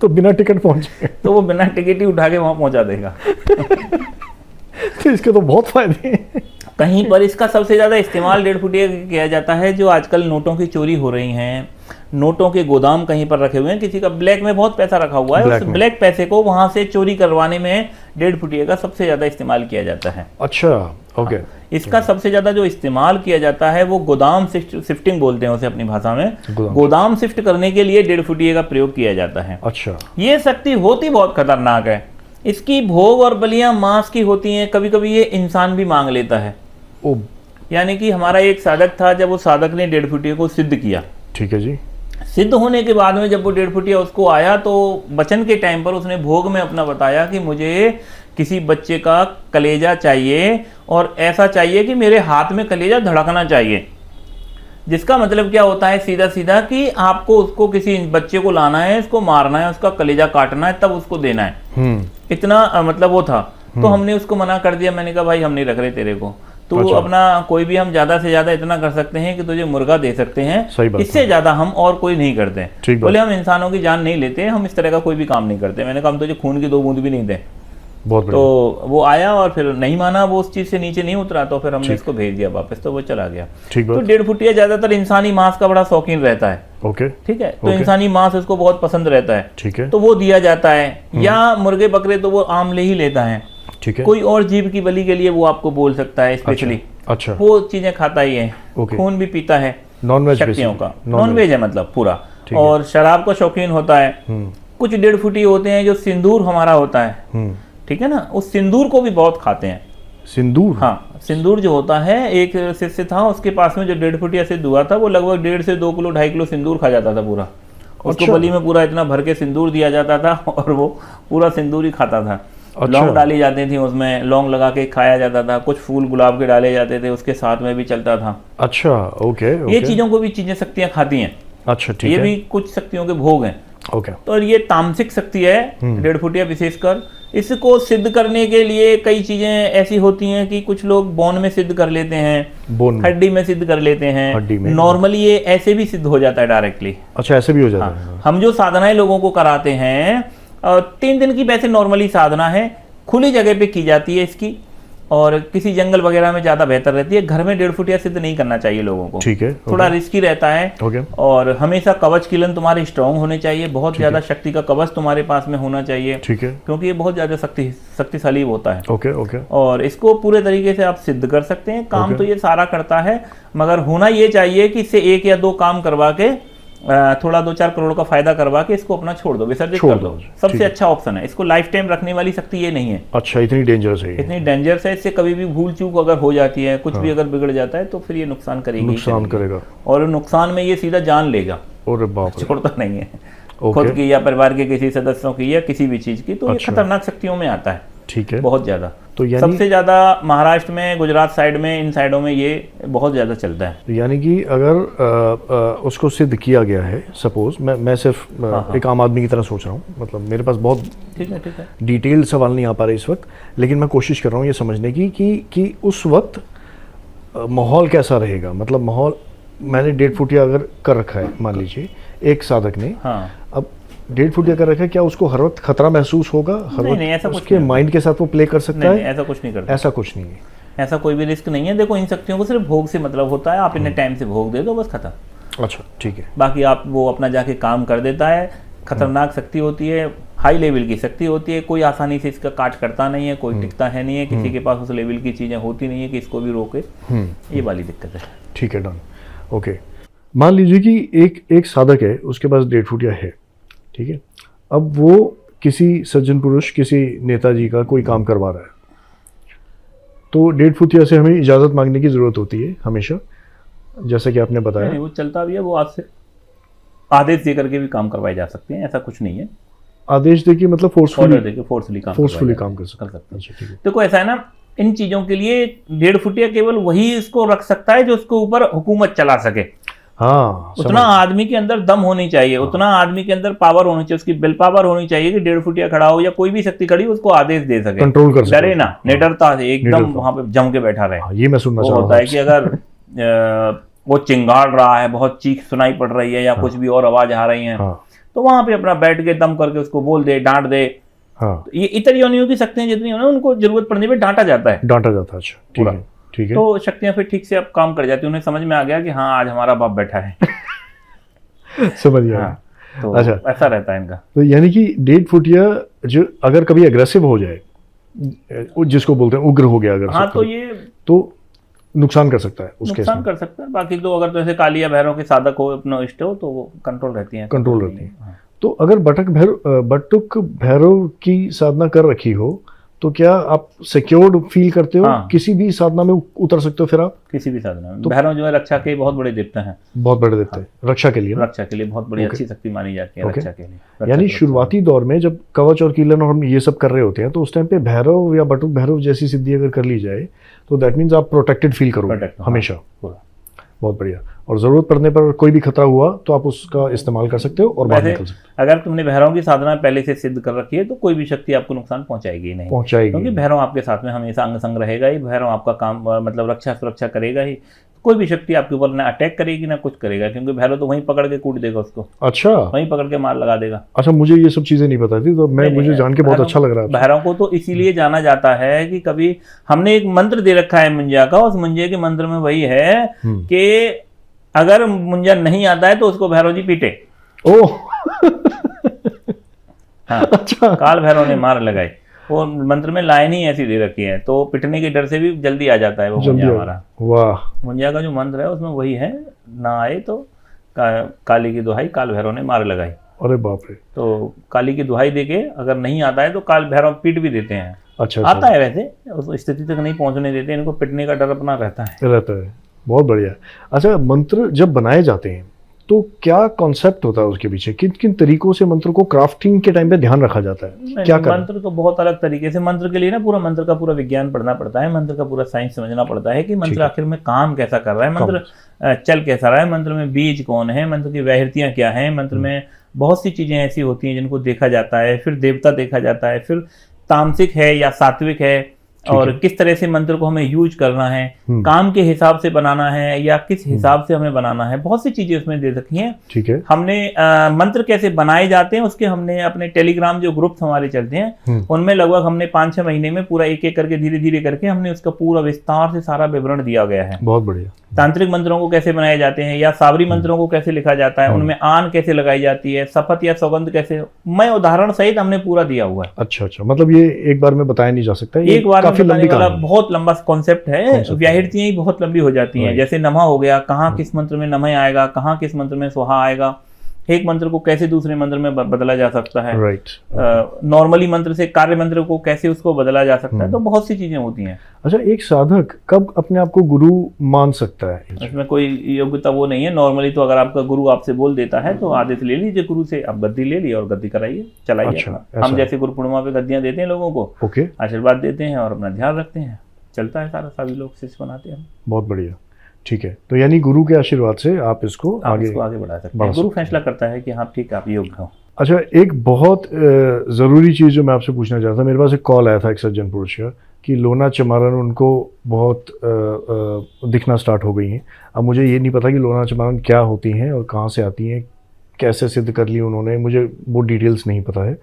Speaker 1: तो बिना टिकट पहुंचे
Speaker 2: तो वो बिना टिकट ही उठा के वहां पहुंचा देगा।
Speaker 1: तो इसके तो बहुत फायदे हैं।
Speaker 2: कहीं पर इसका सबसे ज्यादा इस्तेमाल 1.5 फुटिया किया जाता है जो आजकल नोटों की चोरी हो रही हैं। नोटों के गोदाम कहीं पर रखे हुए हैं, किसी का ब्लैक में बहुत पैसा रखा हुआ है, उस ब्लैक पैसे को वहां से चोरी करवाने में 1.5 फुटिया का सबसे ज्यादा इस्तेमाल किया जाता है।
Speaker 1: अच्छा, ओके।
Speaker 2: इसका सबसे ज्यादा जो इस्तेमाल किया जाता है वो गोदाम शिफ्टिंग बोलते हैं उसे अपनी भाषा में। गोदाम शिफ्ट करने के लिए 1.5 फुटिया का प्रयोग किया जाता है।
Speaker 1: अच्छा।
Speaker 2: ये शक्ति होती बहुत खतरनाक है। इसकी भोग और बलियां मांस की होती हैं, कभी कभी ये इंसान भी मांग लेता है। यानी कि हमारा एक साधक था, जब वो साधक ने 1.5 फुटिया को सिद्ध किया,
Speaker 1: ठीक है जी,
Speaker 2: सिद्ध होने के बाद में जब वो 1.5 फुटिया उसको आया तो बचन के टाइम पर उसने भोग में अपना बताया कि मुझे किसी बच्चे का कलेजा चाहिए, और ऐसा चाहिए कि मेरे हाथ में कलेजा धड़कना चाहिए। जिसका मतलब क्या होता है सीधा सीधा कि आपको उसको किसी बच्चे को लाना है, इसको मारना है, उसका कलेजा काटना है, तब उसको देना है। इतना मतलब वो था। तो हमने उसको मना कर दिया। मैंने कहा भाई हम नहीं रख रहे तेरे को, तो
Speaker 1: अच्छा।
Speaker 2: अपना कोई भी हम ज्यादा से ज्यादा इतना कर सकते हैं कि तुझे मुर्गा दे सकते हैं, इससे ज्यादा हम और कोई नहीं करते। बोले हम इंसानों की जान नहीं लेते, हम इस तरह का कोई भी काम नहीं करते। मैंने कहा हम तुझे खून की 2 बूंद भी नहीं दे।
Speaker 1: बहुत
Speaker 2: तो वो आया और फिर नहीं माना, वो उस चीज से नीचे नहीं उतरा, तो फिर हमने इसको भेज दिया वापस, तो वो चला गया। तो 1.5 फुटिया ज्यादातर इंसानी मांस का बड़ा शौकीन रहता है।
Speaker 1: ओके,
Speaker 2: ठीक है। तो इंसानी मांस उसको बहुत पसंद रहता है।
Speaker 1: ठीक है।
Speaker 2: तो वो दिया जाता है, या मुर्गे बकरे तो वो आम ले ही लेता है।
Speaker 1: ठीक है।
Speaker 2: कोई और जीव की बलि के लिए वो आपको बोल सकता है स्पेशली।
Speaker 1: अच्छा।
Speaker 2: वो चीजें खाता ही है, खून भी पीता है,
Speaker 1: नॉनवेज
Speaker 2: शक्तियों का नॉनवेज है मतलब पूरा, और शराब का शौकीन होता है। कुछ 1.5 फुटी होते हैं जो सिंदूर हमारा होता है, ठीक है ना, उस सिंदूर को भी बहुत खाते हैं।
Speaker 1: सिंदूर?
Speaker 2: हाँ, सिंदूर जो होता है, एक शिष्य था उसके पास में जो 1.5 फुटिया सिद्ध हुआ था, वो लगभग 1.5 से 2 किलो 2.5 किलो सिंदूर खा जाता था पूरा। उसको
Speaker 1: अच्छा।
Speaker 2: बलि में पूरा इतना भर के सिंदूर दिया जाता था और वो पूरा सिंदूर ही खाता था।
Speaker 1: अच्छा।
Speaker 2: लौंग डाली जाती थी उसमें, लौंग लगा के खाया जाता था, कुछ फूल गुलाब के डाले जाते थे, उसके साथ में भी चलता था।
Speaker 1: अच्छा, ओके
Speaker 2: ये चीजों को भी चीजें शक्तियां खाती हैं।
Speaker 1: अच्छा, ठीक
Speaker 2: ये
Speaker 1: है।
Speaker 2: भी कुछ शक्तियों के भोग हैं।
Speaker 1: ओके।
Speaker 2: तो ये तामसिक शक्ति है 1.5 फुटिया विशेषकर। इसको सिद्ध करने के लिए कई चीजें ऐसी होती हैं कि कुछ लोग बोन में सिद्ध कर लेते हैं,
Speaker 1: बोन में?
Speaker 2: हड्डी में सिद्ध कर लेते हैं,
Speaker 1: हड्डी में?
Speaker 2: नॉर्मली ये ऐसे भी सिद्ध हो जाता है डायरेक्टली।
Speaker 1: अच्छा, ऐसे भी हो जाता है?
Speaker 2: हम जो साधनाएं लोगों को कराते हैं 3 दिन की वैसे नॉर्मली साधना है, खुली जगह पे की जाती है इसकी, और किसी जंगल वगैरह में ज्यादा बेहतर रहती है। घर में 1.5 फुटिया सिद्ध नहीं करना चाहिए लोगों को,
Speaker 1: ठीक है।
Speaker 2: थोड़ा रिस्की रहता है।
Speaker 1: ओके।
Speaker 2: और हमेशा कवच किलन तुम्हारे स्ट्रांग होने चाहिए, बहुत ज्यादा शक्ति का कवच तुम्हारे पास में होना चाहिए,
Speaker 1: ठीक है।
Speaker 2: क्योंकि ये बहुत ज्यादा शक्तिशाली होता है।
Speaker 1: Okay okay.
Speaker 2: और इसको पूरे तरीके से आप सिद्ध कर सकते हैं। काम तो ये सारा करता है, मगर होना ये चाहिए कि इससे 1 या 2 काम करवा के थोड़ा 2-4 करोड़ का फायदा करवा के इसको अपना छोड़ दो, विसर्जित कर दो। सबसे अच्छा ऑप्शन है। इसको लाइफ टाइम रखने वाली शक्ति ये नहीं है।
Speaker 1: अच्छा, इतनी डेंजरस है?
Speaker 2: इतनी डेंजरस है, इससे कभी भी भूल चूक अगर हो जाती है, कुछ भी अगर बिगड़ जाता है तो फिर ये नुकसान करेगी,
Speaker 1: नुकसान करेगा।
Speaker 2: और नुकसान में ये सीधा जान लेगा,
Speaker 1: अरे बाप रे।
Speaker 2: छोड़ता नहीं है। खुद की या परिवार के किसी सदस्यों की या किसी भी चीज की, तो ये खतरनाक शक्तियों में आता है।
Speaker 1: ठीक है।
Speaker 2: बहुत ज्यादा।
Speaker 1: तो यानी
Speaker 2: सबसे ज्यादा महाराष्ट्र में, गुजरात साइड में, इन साइडों में ये बहुत ज्यादा चलता है।
Speaker 1: यानी कि अगर उसको सिद्ध किया गया है, सपोज मैं सिर्फ एक आम आदमी की तरह सोच रहा हूँ, मतलब मेरे पास बहुत
Speaker 2: ठीक है
Speaker 1: डिटेल सवाल नहीं आ पा रहे इस वक्त, लेकिन मैं कोशिश कर रहा हूँ ये समझने की कि उस वक्त माहौल कैसा रहेगा। मतलब माहौल, मैंने 1.5 फुटिया अगर कर रखा है, मान लीजिए एक साधक ने,
Speaker 2: हाँ,
Speaker 1: अब 1.5 फुटिया कर रखा है, क्या उसको हर वक्त खतरा महसूस होगा? हर
Speaker 2: नहीं, ऐसा
Speaker 1: वक्त
Speaker 2: कुछ
Speaker 1: उसके
Speaker 2: नहीं
Speaker 1: माइंड के साथ वो प्ले कर सकता
Speaker 2: नहीं,
Speaker 1: है?
Speaker 2: ऐसा कुछ नहीं करता।
Speaker 1: ऐसा कुछ नहीं है?
Speaker 2: ऐसा कोई भी रिस्क नहीं है। देखो, इन शक्तियों को सिर्फ भोग से मतलब होता है। आप इन्हें टाइम से भोग दे दो, बस खत्म।
Speaker 1: अच्छा, ठीक है।
Speaker 2: बाकी आप वो अपना जाके काम कर देता है। खतरनाक शक्ति होती है, हाई लेवल की शक्ति होती है। कोई आसानी से इसका काट करता नहीं है, कोई टिकता है नहीं है, किसी के पास उस लेवल की चीजें होती नहीं है कि इसको भी रोके। ये वाली दिक्कत है।
Speaker 1: ठीक है, डन। ओके, मान लीजिए कि एक साधक है, उसके पास 1.5 फुटिया है, ठीक है। अब वो किसी सज्जन पुरुष, किसी नेताजी का कोई काम करवा रहा है, तो 1.5 फुटिया से हमें इजाज़त मांगने की ज़रूरत होती है हमेशा, जैसा कि आपने बताया।
Speaker 2: नहीं, वो चलता भी है। वो आज से आदेश दे करके भी काम करवाए जा सकते हैं, ऐसा कुछ नहीं है।
Speaker 1: आदेश देके मतलब
Speaker 2: फोर्सफुली काम
Speaker 1: कर सकते हैं। अच्छा, ठीक है।
Speaker 2: देखो, ऐसा है ना, इन चीजों के लिए 1.5 फुटिया केवल वही इसको रख सकता है जो उसके ऊपर हुकूमत चला सके।
Speaker 1: हाँ,
Speaker 2: उतना आदमी के अंदर दम होनी चाहिए, उतना आदमी के अंदर पावर होनी चाहिए, उसकी विल पावर होनी चाहिए कि 1.5 फुटिया खड़ा हो या कोई भी शक्ति खड़ी हो, उसको आदेश दे सके,
Speaker 1: कंट्रोल कर सके,
Speaker 2: डरे ना, निडरता से एकदम वहां पे जम के बैठा रहे।
Speaker 1: ये मैं सुनना चाह रहा हूं।
Speaker 2: होता है कि अगर वो चिंगाड़ रहा है, बहुत चीख सुनाई पड़ रही है या कुछ भी और आवाज आ रही है, तो वहां पे अपना बैठ के दम करके उसको बोल दे, डांट दे। तो ये इतर योनियों की शक्तियां जितनी हो ना, उनको जरूरत पड़ने पे डांटा जाता है।
Speaker 1: अच्छा, ठीक है, ठीक है।
Speaker 2: तो शक्तियां फिर ठीक से अब काम कर जाती है, उन्हें समझ में आ गया कि हाँ, आज हमारा बाप बैठा है।
Speaker 1: समझ गया।
Speaker 2: तो
Speaker 1: अच्छा,
Speaker 2: ऐसा रहता है इनका।
Speaker 1: तो यानी कि 1.5 फुटिया जो अगर कभी अग्रेसिव हो जाए, जिसको बोलते हैं उग्र हो गया अगर,
Speaker 2: हाँ, तो ये
Speaker 1: तो नुकसान कर सकता है, उसके
Speaker 2: नुकसान कर सकता है। बाकी तो अगर तो ऐसे कालिया भैरव के साधक हो, अपना इष्ट हो, तो वो कंट्रोल रहती है,
Speaker 1: हाँ। तो अगर बटुक भैरव की साधना कर रखी हो, तो क्या आप सिक्योर्ड फील करते हो?
Speaker 2: हाँ।
Speaker 1: किसी भी साधना में उतर सकते हो फिर आप?
Speaker 2: किसी भी साधना में। तो भैरव जो है रक्षा के बहुत बड़े देवता हैं,
Speaker 1: बहुत बड़े देवता है। रक्षा के लिए बहुत
Speaker 2: बड़ी अच्छी शक्ति मानी जाती है। रक्षा के लिए,
Speaker 1: यानी शुरुआती दौर में जब कवच और कीलन और हम ये सब कर रहे होते हैं, तो उस टाइम पे भैरव या बटुक भैरव जैसी सिद्धि अगर कर ली जाए, तो दैट मीन्स आप प्रोटेक्टेड फील करोगे हमेशा। बहुत बढ़िया। और जरूरत पड़ने पर कोई भी खतरा हुआ तो आप उसका इस्तेमाल कर सकते हो और बाहर निकल सकते हो।
Speaker 2: अगर तुमने भैरव की साधना पहले से सिद्ध कर रखी है, तो कोई भी शक्ति आपको नुकसान पहुंचाएगी ही नहीं, क्योंकि भैरव आपके साथ में हमेशा अंग संग रहेगा ही। भैरव आपका काम मतलब रक्षा सुरक्षा करेगा ही। कोई भी शक्ति आपके ऊपर ना अटैक करेगी ना कुछ करेगा, क्योंकि भैरव तो वहीं पकड़ के कूट देगा उसको।
Speaker 1: अच्छा,
Speaker 2: वहीं पकड़ के मार लगा देगा।
Speaker 1: अच्छा, मुझे ये सब चीजें नहीं पता थी, तो मुझे जान के बहुत अच्छा लग रहा है।
Speaker 2: भैरव को तो इसीलिए जाना जाता है कि कभी हमने एक मंत्र दे रखा है मुंजा का, उस मुंजे के मंत्र में वही है कि अगर मुंजा नहीं आता है तो उसको भैरव जी पीटे।
Speaker 1: ओह
Speaker 2: हाँ,
Speaker 1: अच्छा।
Speaker 2: काल भैरव ने मार लगाई, वो मंत्र में लाइन ही ऐसी दे रखी है, तो पिटने के डर से भी जल्दी आ जाता है वो मुंजा हमारा।
Speaker 1: वाह।
Speaker 2: मुंजा का जो मंत्र है उसमें वही है, ना आए तो काली की दुहाई, काल भैरव ने मार लगाई।
Speaker 1: अरे बाप रे।
Speaker 2: तो काली की दुहाई देके अगर नहीं आता है तो काल भैरव पीट भी देते हैं।
Speaker 1: अच्छा
Speaker 2: आता है वैसे, उस स्थिति तक नहीं पहुंचने देते, इनको पिटने का डर अपना रहता है।
Speaker 1: रहता है। बहुत बढ़िया। अच्छा, मंत्र जब बनाए जाते हैं तो क्या कॉन्सेप्ट होता है उसके पीछे? किन किन तरीकों से मंत्र को क्राफ्टिंग के टाइम पे ध्यान रखा जाता है? क्या करें?
Speaker 2: मंत्र तो बहुत अलग तरीके से, मंत्र के लिए ना पूरा मंत्र का पूरा विज्ञान पढ़ना पड़ता है, मंत्र का पूरा साइंस समझना पड़ता है कि मंत्र आखिर में काम कैसा कर रहा है, मंत्र चल कैसा रहा है, मंत्र में बीज कौन है, मंत्र की व्याहृतियां क्या है, मंत्र में बहुत सी चीजें ऐसी होती हैं जिनको देखा जाता है, फिर देवता देखा जाता है, फिर तामसिक है या सात्विक है, और किस तरह से मंत्र को हमें यूज करना है, काम के हिसाब से बनाना है या किस हिसाब से हमें बनाना है, बहुत सी चीजें उसमें दे रखी हैं।
Speaker 1: ठीक है।
Speaker 2: हमने मंत्र कैसे बनाए जाते हैं उसके हमने अपने टेलीग्राम जो ग्रुप्स हमारे चलते हैं उनमें लगभग हमने 5-6 महीने में पूरा एक एक करके धीरे धीरे करके हमने उसका पूरा विस्तार से सारा विवरण दिया गया है।
Speaker 1: बहुत बढ़िया।
Speaker 2: तांत्रिक मंत्रों को कैसे बनाए जाते हैं या सावरी मंत्रों को कैसे लिखा जाता है, उनमें आन कैसे लगाई जाती है, शपथ या सौगंध कैसे, मैं उदाहरण सहित हमने पूरा दिया हुआ है।
Speaker 1: अच्छा अच्छा, मतलब ये एक बार में बताया नहीं जा सकता, ये
Speaker 2: एक बार
Speaker 1: काफी
Speaker 2: में
Speaker 1: लंबी
Speaker 2: बताने वाला
Speaker 1: कहानी है।
Speaker 2: बहुत लंबा कॉन्सेप्ट है, व्याहृतियां ही बहुत लंबी हो जाती हैं। जैसे नमः हो गया, कहाँ किस मंत्र में नमः आएगा, कहाँ किस मंत्र में स्वाहा आएगा, एक मंत्र को कैसे दूसरे मंत्र में बदला जा सकता है,
Speaker 1: राइट।
Speaker 2: नॉर्मली मंत्र से कार्य मंत्र को कैसे उसको बदला जा सकता है, तो बहुत सी चीजें होती हैं।
Speaker 1: अच्छा, एक साधक कब अपने आप को गुरु मान सकता है?
Speaker 2: इसमें कोई योग्यता वो नहीं है। नॉर्मली तो अगर आपका गुरु आपसे बोल देता है तो आदेश ले लीजिए गुरु से, आप गद्दी ले ली और गद्दी कराइए, चलाइए।
Speaker 1: अच्छा,
Speaker 2: अपना। हम जैसे गुरु पूर्णिमा पे गद्दियां देते हैं लोगों को,
Speaker 1: ओके,
Speaker 2: आशीर्वाद देते हैं और अपना ध्यान रखते हैं, चलता है सारा, सभी लोग शिष्य बनाते हैं। बहुत
Speaker 1: बढ़िया। ठीक है, तो यानी गुरु के आशीर्वाद से आप इसको आगे
Speaker 2: बढ़ा सकते हैं। गुरु फैसला करता है कि हाँ ठीक है आप योग्य हो।
Speaker 1: अच्छा, एक बहुत ज़रूरी चीज़ जो मैं आपसे पूछना चाहता था, मेरे पास एक कॉल आया था एक सज्जन पुरुष का कि लोना चमारन उनको बहुत दिखना स्टार्ट हो गई हैं। अब मुझे ये नहीं पता कि लोना चमारन क्या होती हैं और कहाँ से आती हैं, कैसे सिद्ध कर ली उन्होंने, मुझे वो डिटेल्स नहीं पता है।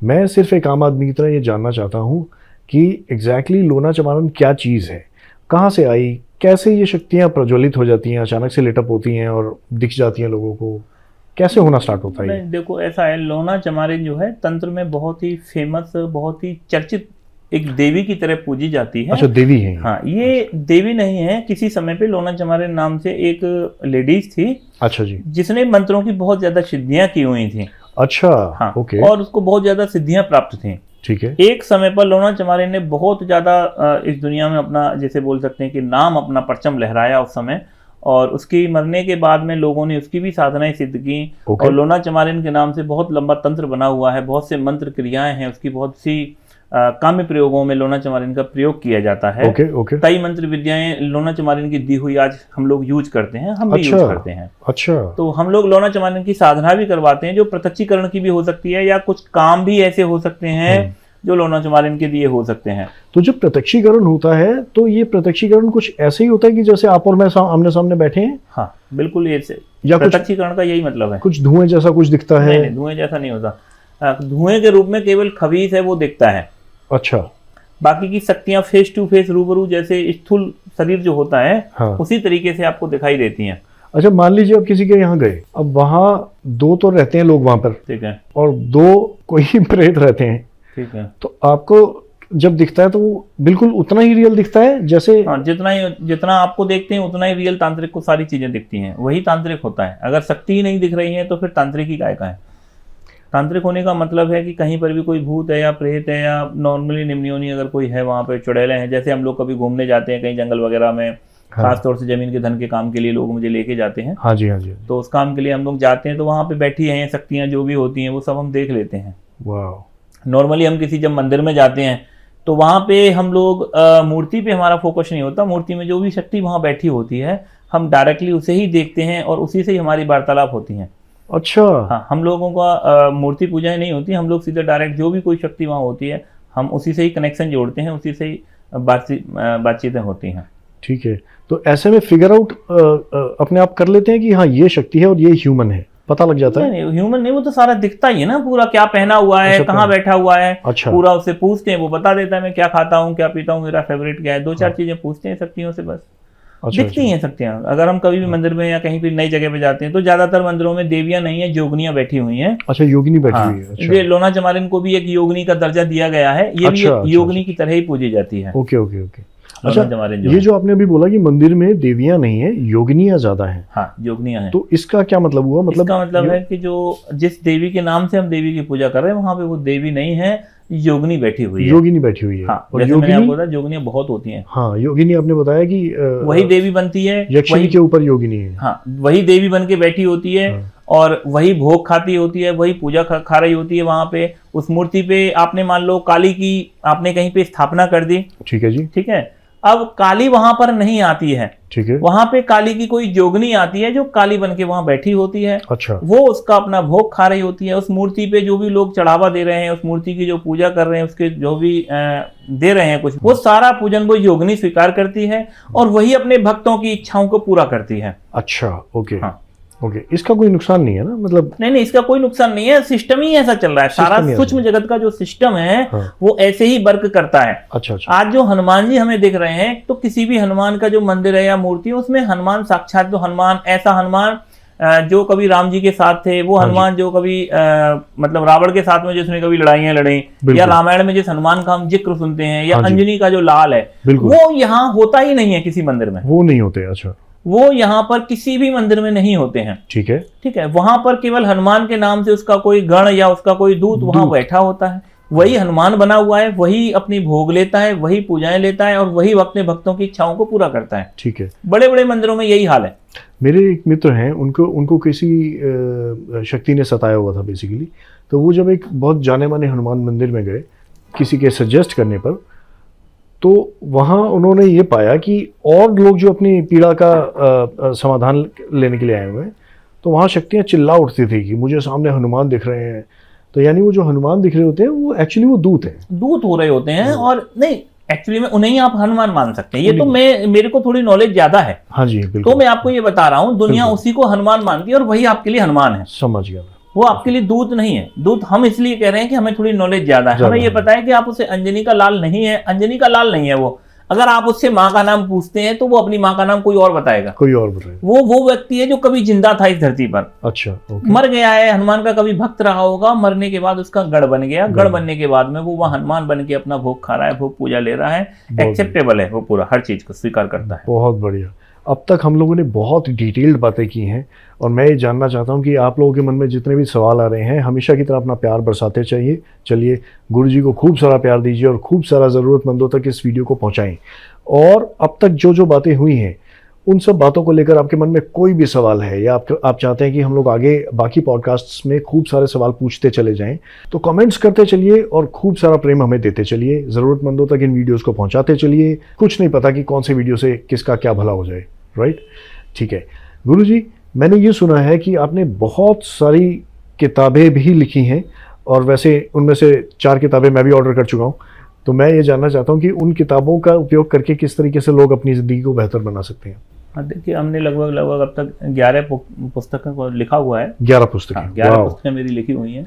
Speaker 1: मैं सिर्फ एक आम आदमी की तरह ये जानना चाहता हूँ कि एग्जैक्टली लोना चमारन क्या चीज़ है, कहाँ से आई, कैसे ये शक्तियाँ प्रज्वलित हो जाती हैं, अचानक से लेटअप होती हैं और दिख जाती हैं लोगों को, कैसे होना स्टार्ट होता है?
Speaker 2: देखो ऐसा है, लोना चमारिन जो है तंत्र में बहुत ही फेमस, बहुत ही चर्चित एक देवी की तरह पूजी जाती है।
Speaker 1: अच्छा, देवी है?
Speaker 2: हाँ, ये देवी नहीं है। किसी समय पे लोना चमारिन नाम से एक लेडीज थी,
Speaker 1: अच्छा जी, जिसने
Speaker 2: मंत्रों की बहुत ज्यादा सिद्धियां की हुई थी।
Speaker 1: अच्छा,
Speaker 2: हाँ,
Speaker 1: ओके।
Speaker 2: और उसको बहुत ज्यादा सिद्धियां प्राप्त थी।
Speaker 1: ठीक है।
Speaker 2: एक समय पर लोना चमारिन ने बहुत ज्यादा इस दुनिया में अपना, जैसे बोल सकते हैं कि नाम, अपना परचम लहराया उस समय, और उसकी मरने के बाद में लोगों ने उसकी भी साधनाएं सिद्ध की। और लोना चमारिन के नाम से बहुत लंबा तंत्र बना हुआ है, बहुत से मंत्र क्रियाएं हैं, उसकी बहुत सी काम्य प्रयोगों में लोना चमारिन का प्रयोग किया जाता है। कई मंत्र विद्याएं लोना चमारिन की दी हुई आज हम लोग यूज करते हैं, हम भी यूज करते हैं।
Speaker 1: अच्छा, तो
Speaker 2: हम लोग लोना चमारिन की साधना भी करवाते हैं, जो प्रत्यक्षीकरण की भी हो सकती है, या कुछ काम भी ऐसे हो सकते हैं जो लोना चमारिन के दिए हो सकते हैं।
Speaker 1: तो जब प्रत्यक्षीकरण होता है तो ये प्रत्यक्षीकरण कुछ ऐसे ही होता है कि जैसे आप और मैं आमने सामने बैठे हैं?
Speaker 2: हाँ बिल्कुल, ये या प्रत्यक्षीकरण का यही मतलब है।
Speaker 1: कुछ धुएं जैसा कुछ दिखता है?
Speaker 2: नहीं, धुएं जैसा नहीं होता। धुएं के रूप में केवल खबीस है वो दिखता है।
Speaker 1: अच्छा,
Speaker 2: बाकी की शक्तियां फेस टू फेस, रूबरू, जैसे स्थूल शरीर जो होता है, हाँ, उसी तरीके से आपको दिखाई देती हैं।
Speaker 1: अच्छा, मान लीजिए आप किसी के यहाँ गए, अब वहाँ 2 तो रहते हैं लोग वहां पर,
Speaker 2: ठीक है,
Speaker 1: और 2 कोई प्रेत रहते हैं,
Speaker 2: ठीक है,
Speaker 1: तो आपको जब दिखता है तो वो बिल्कुल उतना ही रियल दिखता है जैसे?
Speaker 2: हाँ, जितना आपको देखते हैं उतना ही रियल तांत्रिक को सारी चीजें दिखती हैं, वही तांत्रिक होता है। अगर शक्ति ही नहीं दिख रही है तो फिर तांत्रिक ही काय का है। तांत्रिक होने का मतलब है कि कहीं पर भी कोई भूत है या प्रेत है या नॉर्मली निम्नयोनी अगर कोई है, वहाँ पे चुड़ैले हैं, जैसे हम लोग कभी घूमने जाते हैं कहीं जंगल वगैरह में, हाँ, खास तौर से जमीन के धन के काम के लिए लोग मुझे लेके जाते हैं।
Speaker 1: हाँ जी, हाँ जी। तो
Speaker 2: उस काम के लिए हम लोग जाते हैं, तो वहाँ पे बैठी हैं शक्तियाँ जो भी होती हैं वो सब हम देख लेते हैं।
Speaker 1: वाह।
Speaker 2: नॉर्मली हम किसी जब मंदिर में जाते हैं तो वहाँ पे हम लोग मूर्ति पे हमारा फोकस नहीं होता, मूर्ति में जो भी शक्ति वहाँ बैठी होती है हम डायरेक्टली उसे ही देखते हैं और उसी से ही हमारी वार्तालाप होती है।
Speaker 1: अच्छा,
Speaker 2: हाँ, हम लोगों का मूर्ति पूजाएं नहीं होती, हम लोग सीधे डायरेक्ट जो भी कोई शक्ति वहाँ होती है हम उसी से ही कनेक्शन जोड़ते हैं, उसी से ही बातचीतें होती हैं।
Speaker 1: ठीक है, तो ऐसे में फिगर आउट अपने आप कर लेते हैं कि हाँ ये शक्ति है और ये ह्यूमन है, पता लग जाता है?
Speaker 2: नहीं, ह्यूमन नहीं, वो तो सारा दिखता ही है ना, पूरा क्या पहना हुआ है, कहाँ बैठा हुआ है।
Speaker 1: अच्छा,
Speaker 2: पूरा उससे पूछते हैं, वो बता देता है मैं क्या खाता हूँ, क्या पीता हूँ, मेरा फेवरेट क्या है, 2-4 चीजें पूछते हैं शक्तियों से, बस दिखती हैं शक्तियाँ। अगर हम कभी भी मंदिर में या कहीं भी नई जगह पे जाते हैं तो ज्यादातर मंदिरों में देवियां नहीं है, योगिनियां बैठी हुई हैं।
Speaker 1: अच्छा, योगिनी बैठी हुई है। अच्छा,
Speaker 2: ये लोना चमारिन को भी एक योगिनी का दर्जा दिया गया है, ये भी योगिनी की तरह ही पूजी जाती है।
Speaker 1: Okay okay okay. अच्छा,
Speaker 2: हमारे
Speaker 1: ये जो आपने अभी बोला कि मंदिर में देवियां नहीं है, योगिनियां ज्यादा हैं।
Speaker 2: हाँ, योगिनियां हैं।
Speaker 1: तो इसका क्या मतलब हुआ? मतलब
Speaker 2: इसका मतलब है कि जो जिस देवी के नाम से हम देवी की पूजा कर रहे हैं वहां पे वो देवी नहीं है, योगिनी बैठी हुई है।
Speaker 1: योगिनी बैठी हुई है।
Speaker 2: हाँ,
Speaker 1: और
Speaker 2: जैसे मैंने आपको बताया योगिनियां बहुत होती हैं।
Speaker 1: हाँ, योगिनी आपने बताया कि
Speaker 2: वही देवी बनती है,
Speaker 1: यक्षिणी के ऊपर योगिनी है।
Speaker 2: हाँ, वही देवी बन के बैठी होती है।
Speaker 1: हाँ।
Speaker 2: और वही भोग खाती होती है, वही पूजा खा रही होती है वहां पे। उस मूर्ति पे आपने मान लो काली की आपने कहीं पे स्थापना कर दी,
Speaker 1: ठीक है जी।
Speaker 2: ठीक है। अब काली वहां पर नहीं आती है,
Speaker 1: ठीक है।
Speaker 2: वहां पे काली की कोई जोगनी आती है जो काली बन के वहां बैठी होती है।
Speaker 1: अच्छा।
Speaker 2: वो उसका अपना भोग खा रही होती है। उस मूर्ति पे जो भी लोग चढ़ावा दे रहे हैं, उस मूर्ति की जो पूजा कर रहे हैं, उसके जो भी दे रहे हैं कुछ, वो सारा पूजन वो योगिनी स्वीकार करती है और वही अपने भक्तों की इच्छाओं को पूरा करती है।
Speaker 1: अच्छा, ओके।
Speaker 2: हाँ,
Speaker 1: ओके, इसका कोई नुकसान नहीं है ना? मतलब
Speaker 2: नहीं, इसका कोई नुकसान नहीं है, सिस्टम ही ऐसा चल रहा है। सारा सूक्ष्म जगत का जो सिस्टम है वो ऐसे ही वर्क करता है।
Speaker 1: अच्छा।
Speaker 2: आज जो हनुमान जी हमें दिख रहे हैं, तो किसी भी हनुमान का जो मंदिर है या मूर्ति है, उसमें हनुमान साक्षात जो हनुमान, ऐसा हनुमान जो कभी राम जी के साथ थे, वो हनुमान जो कभी मतलब रावण के साथ में जिसने कभी लड़ाइयां लड़ी, या रामायण में जिस हनुमान का हम जिक्र सुनते हैं, या अंजनी का जो लाल है, वो यहाँ होता ही नहीं है किसी मंदिर में।
Speaker 1: वो नहीं होते। अच्छा,
Speaker 2: वो यहाँ पर किसी भी मंदिर में नहीं होते हैं।
Speaker 1: ठीक है,
Speaker 2: ठीक है। वहां पर केवल हनुमान के नाम से उसका कोई गण या उसका कोई दूत वहां बैठा होता है। वही हनुमान बना हुआ है, वही अपनी भोग लेता है, वही पूजाएं लेता है और वही अपने भक्तों की इच्छाओं को पूरा करता है।
Speaker 1: ठीक है।
Speaker 2: बड़े बड़े मंदिरों में यही हाल है।
Speaker 1: मेरे एक मित्र हैं, उनको किसी शक्ति ने सताया हुआ था बेसिकली। तो वो जब एक बहुत जाने माने हनुमान मंदिर में गए किसी के सजेस्ट करने पर, तो वहाँ उन्होंने ये पाया कि और लोग जो अपनी पीड़ा का समाधान लेने के लिए आए हुए हैं, तो वहाँ शक्तियाँ चिल्ला उठती थी कि मुझे सामने हनुमान दिख रहे हैं। तो यानी वो जो हनुमान दिख रहे होते हैं वो एक्चुअली वो दूत हैं,
Speaker 2: दूत हो रहे होते हैं। और नहीं, एक्चुअली में उन्हें आप हनुमान मान सकते हैं। ये तो मेरे को थोड़ी नॉलेज ज्यादा है।
Speaker 1: हाँ जी, बिल्कुल।
Speaker 2: तो मैं आपको ये बता रहा हूँ, दुनिया उसी को हनुमान मानती है और वही आपके लिए हनुमान है।
Speaker 1: समझ गया।
Speaker 2: वो आपके लिए दूत नहीं है। दूत हम इसलिए कह रहे हैं कि हमें थोड़ी नॉलेज ज्यादा है। हमें ये पता है कि आप उसे अंजनी का लाल नहीं है, अंजनी का लाल नहीं है वो। अगर आप उससे माँ का नाम पूछते हैं तो वो अपनी माँ का नाम कोई और बताएगा,
Speaker 1: कोई और बताएगा।
Speaker 2: वो व्यक्ति है जो कभी जिंदा था इस धरती पर।
Speaker 1: अच्छा, ओके।
Speaker 2: मर गया है, हनुमान का कभी भक्त रहा होगा, मरने के बाद उसका गढ़ बन गया, गढ़ बनने के बाद में वो वह हनुमान बन के अपना भोग खा रहा है, भोग पूजा ले रहा है, एक्सेप्टेबल है, वो पूरा हर चीज को स्वीकार करता है।
Speaker 1: बहुत बढ़िया। अब तक हम लोगों ने बहुत डिटेल्ड बातें की हैं और मैं ये जानना चाहता हूँ कि आप लोगों के मन में जितने भी सवाल आ रहे हैं, हमेशा की तरह अपना प्यार बरसाते चाहिए। चलिए, गुरु जी को खूब सारा प्यार दीजिए और खूब सारा ज़रूरतमंदों तक इस वीडियो को पहुँचाएं। और अब तक जो बातें हुई हैं, उन सब बातों को लेकर आपके मन में कोई भी सवाल है या आप चाहते हैं कि हम लोग आगे बाकी पॉडकास्ट्स में खूब सारे सवाल पूछते चले जाएं, तो कमेंट्स करते चलिए और खूब सारा प्रेम हमें देते चलिए। ज़रूरतमंदों तक इन वीडियोस को पहुंचाते चलिए। कुछ नहीं पता कि कौन से वीडियो से किसका क्या भला हो जाए, राइट? ठीक है गुरुजी, मैंने ये सुना है कि आपने बहुत सारी किताबें भी लिखी हैं और वैसे उनमें से 4 किताबें मैं भी ऑर्डर कर चुका हूँ। तो मैं ये जानना चाहता हूँ कि उन किताबों का उपयोग करके किस तरीके से लोग अपनी ज़िंदगी को बेहतर बना सकते हैं।
Speaker 2: हाँ, देखिए, हमने लगभग अब तक 11 पुस्तकों को लिखा हुआ है।
Speaker 1: 11 पुस्तकें?
Speaker 2: हाँ, 11 पुस्तकें मेरी लिखी हुई हैं।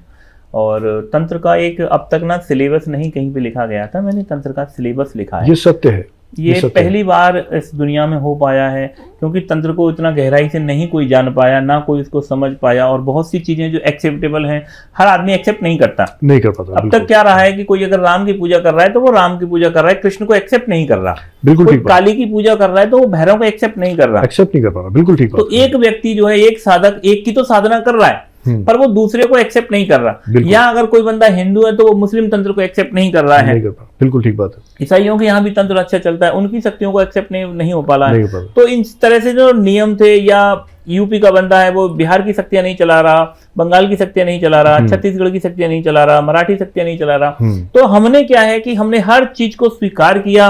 Speaker 2: और तंत्र का एक अब तक ना सिलेबस नहीं कहीं पे लिखा गया था, मैंने तंत्र का सिलेबस लिखा है।
Speaker 1: ये सत्य है।
Speaker 2: ये पहली बार इस दुनिया में हो पाया है, क्योंकि तंत्र को इतना गहराई से नहीं कोई जान पाया, ना कोई इसको समझ पाया। और बहुत सी चीजें जो एक्सेप्टेबल हैं, हर आदमी एक्सेप्ट नहीं करता,
Speaker 1: नहीं कर पाता।
Speaker 2: अब तक क्या रहा है कि कोई अगर राम की पूजा कर रहा है तो वो राम की पूजा कर रहा है, कृष्ण को एक्सेप्ट नहीं कर रहा।
Speaker 1: बिल्कुल ठीक।
Speaker 2: काली की पूजा कर रहा है तो वो भैरव को एक्सेप्ट नहीं कर रहा,
Speaker 1: एक्सेप्ट नहीं कर पा रहा। बिल्कुल ठीक।
Speaker 2: तो एक व्यक्ति जो है, एक साधक एक की तो साधना कर रहा है पर वो दूसरे को एक्सेप्ट नहीं कर रहा। या अगर कोई बंदा हिंदू है तो वो मुस्लिम तंत्र को एक्सेप्ट नहीं कर रहा है।
Speaker 1: बिल्कुल ठीक बात है।
Speaker 2: ईसाइयों के यहाँ भी तंत्र अच्छा चलता है, उनकी शक्तियों को एक्सेप्ट नहीं हो पा रहा है। तो इन तरह से जो नियम थे, या यूपी का बंदा है वो बिहार की शक्तियां नहीं चला रहा, बंगाल की शक्तियां नहीं चला रहा, छत्तीसगढ़ की शक्तियां नहीं चला रहा, मराठी शक्तियां नहीं चला रहा। तो हमने क्या है कि हमने हर चीज को स्वीकार किया,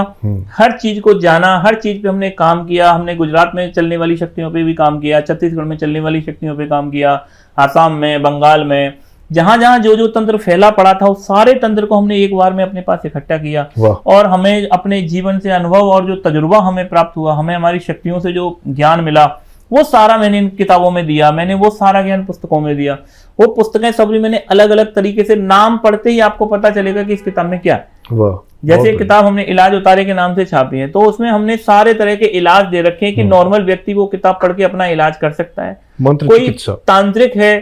Speaker 2: हर चीज को जाना, हर चीज पे हमने काम किया। हमने गुजरात में चलने वाली शक्तियों पे भी काम किया, छत्तीसगढ़ में चलने वाली शक्तियों पे काम किया, आसाम में, बंगाल में, जहां जहां जो तंत्र फैला पड़ा था उस सारे तंत्र को हमने एक बार में अपने पास इकट्ठा किया। और हमें अपने जीवन से अनुभव और जो तजुर्बा हमें प्राप्त हुआ, हमें हमारी शक्तियों से जो ज्ञान मिला, वो सारा मैंने इन किताबों में दिया। मैंने वो सारा ज्ञान पुस्तकों में दिया। वो पुस्तकें सभी मैंने अलग अलग तरीके से, नाम पढ़ते ही आपको पता चलेगा कि इस किताब में क्या है। जैसे एक किताब हमने इलाज उतारे के नाम से छापी है, तो उसमें हमने सारे तरह के इलाज दे रखे हैं कि नॉर्मल व्यक्ति वो किताब पढ़ के अपना इलाज कर सकता है। कोई तांत्रिक है,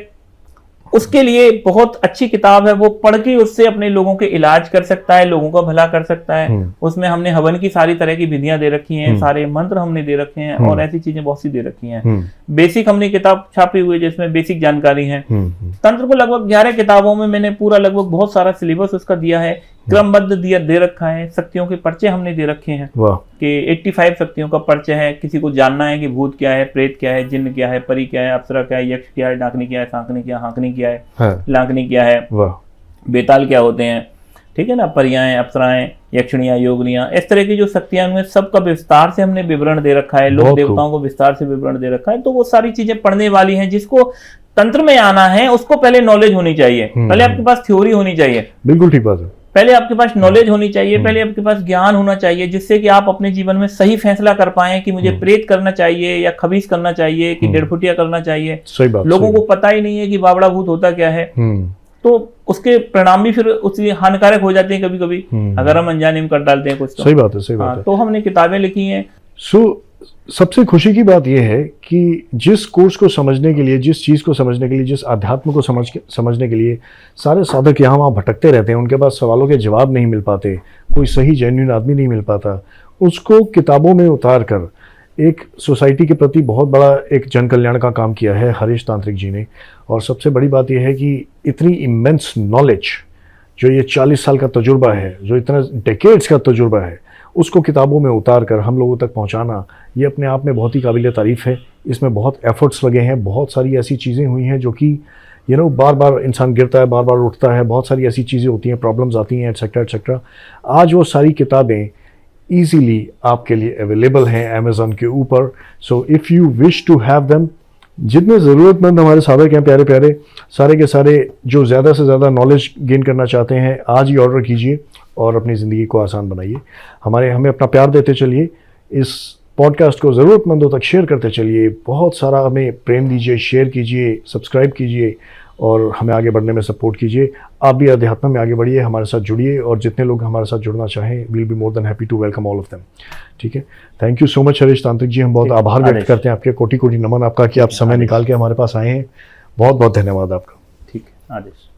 Speaker 2: उसके लिए बहुत अच्छी किताब है, वो पढ़ के उससे अपने लोगों के इलाज कर सकता है, लोगों का भला कर सकता है। उसमें हमने हवन की सारी तरह की विधियां दे रखी हैं, सारे मंत्र हमने दे रखे हैं और ऐसी चीजें बहुत सी दे रखी हैं। बेसिक हमने किताब छापी हुई है जिसमें बेसिक जानकारी है। तंत्र को लगभग 11 किताबों में मैंने पूरा लगभग बहुत सारा सिलेबस उसका दिया है, क्रमबद्ध दे रखा है। शक्तियों के पर्चे हमने दे रखे हैं कि 85 शक्तियों का पर्चे है। किसी को जानना है कि भूत क्या है, प्रेत क्या है, जिन्न क्या है, परी क्या है, अप्सरा क्या है, यक्ष क्या है, डाकनी क्या है, सांकनी क्या है, हाकनी क्या है, लांकनी क्या है, बेताल क्या होते हैं, ठीक है ना, परियां, अप्सराएं, यक्षिणियां, योगनियां, इस तरह की जो शक्तियां उनमें सबका विस्तार से हमने विवरण दे रखा है। लोक देवताओं को विस्तार से विवरण दे रखा है। तो वो सारी चीजें पढ़ने वाली हैं। जिसको तंत्र में आना है उसको पहले नॉलेज होनी चाहिए, पहले आपके पास थ्योरी होनी चाहिए।
Speaker 1: बिल्कुल ठीक बात है।
Speaker 2: पहले आपके पास नॉलेज होनी चाहिए, पहले आपके पास ज्ञान होना चाहिए, जिससे कि आप अपने जीवन में सही फैसला कर पाएं कि मुझे प्रेत करना चाहिए या खबीस करना चाहिए कि डेढ़फुटिया करना चाहिए।
Speaker 1: सही बात।
Speaker 2: लोगों को पता ही नहीं है कि बावड़ा भूत होता क्या है, तो उसके परिणाम भी फिर उसके हानिकारक हो जाते हैं कभी कभी, अगर हम अनजाने में कर डालते हैं कुछ।
Speaker 1: सही बात है, सही बात है।
Speaker 2: तो हमने किताबें लिखी हैं।
Speaker 1: सबसे खुशी की बात यह है कि जिस कोर्स को समझने के लिए, जिस चीज़ को समझने के लिए, जिस अध्यात्म को समझने के लिए सारे साधक यहाँ वहाँ भटकते रहते हैं, उनके पास सवालों के जवाब नहीं मिल पाते, कोई सही जेन्युइन आदमी नहीं मिल पाता, उसको किताबों में उतार कर एक सोसाइटी के प्रति बहुत बड़ा एक जन कल्याण का काम किया है हरीश तांत्रिक जी ने। और सबसे बड़ी बात यह है कि इतनी इमेंस नॉलेज, जो ये 40 साल का तजुर्बा है, जो इतना डेकेड्स का तजुर्बा है, उसको किताबों में उतार कर हम लोगों तक पहुंचाना, ये अपने आप में बहुत ही काबिल तारीफ़ है। इसमें बहुत एफर्ट्स लगे हैं, बहुत सारी ऐसी चीज़ें हुई हैं जो कि बार बार इंसान गिरता है, बार बार उठता है, बहुत सारी ऐसी चीज़ें होती हैं, प्रॉब्लम्स आती हैं, एटसेट्रा एटसेट्रा। आज वो सारी किताबें ईजीली आपके लिए अवेलेबल हैं अमेज़न के ऊपर। So if you wish to have them, जितने ज़रूरतमंद हमारे साधक हैं प्यारे प्यारे, सारे के सारे जो ज़्यादा से ज़्यादा नॉलेज गेन करना चाहते हैं, आज ही ऑर्डर कीजिए और अपनी ज़िंदगी को आसान बनाइए। हमें अपना प्यार देते चलिए, इस पॉडकास्ट को ज़रूरतमंदों तक शेयर करते चलिए, बहुत सारा हमें प्रेम दीजिए, शेयर कीजिए, सब्सक्राइब कीजिए और हमें आगे बढ़ने में सपोर्ट कीजिए। आप भी अध्यात्म में आगे बढ़िए, हमारे साथ जुड़िए और जितने लोग हमारे साथ जुड़ना चाहें, will be more than happy to welcome all of them. ठीक है, thank you so much Harish Tantrik ji. हम बहुत आभार व्यक्त करते हैं आपके, कोटि कोटि नमन आपका कि आप समय निकाल के हमारे पास आए हैं। बहुत बहुत धन्यवाद आपका।
Speaker 2: ठीक है, आदेश।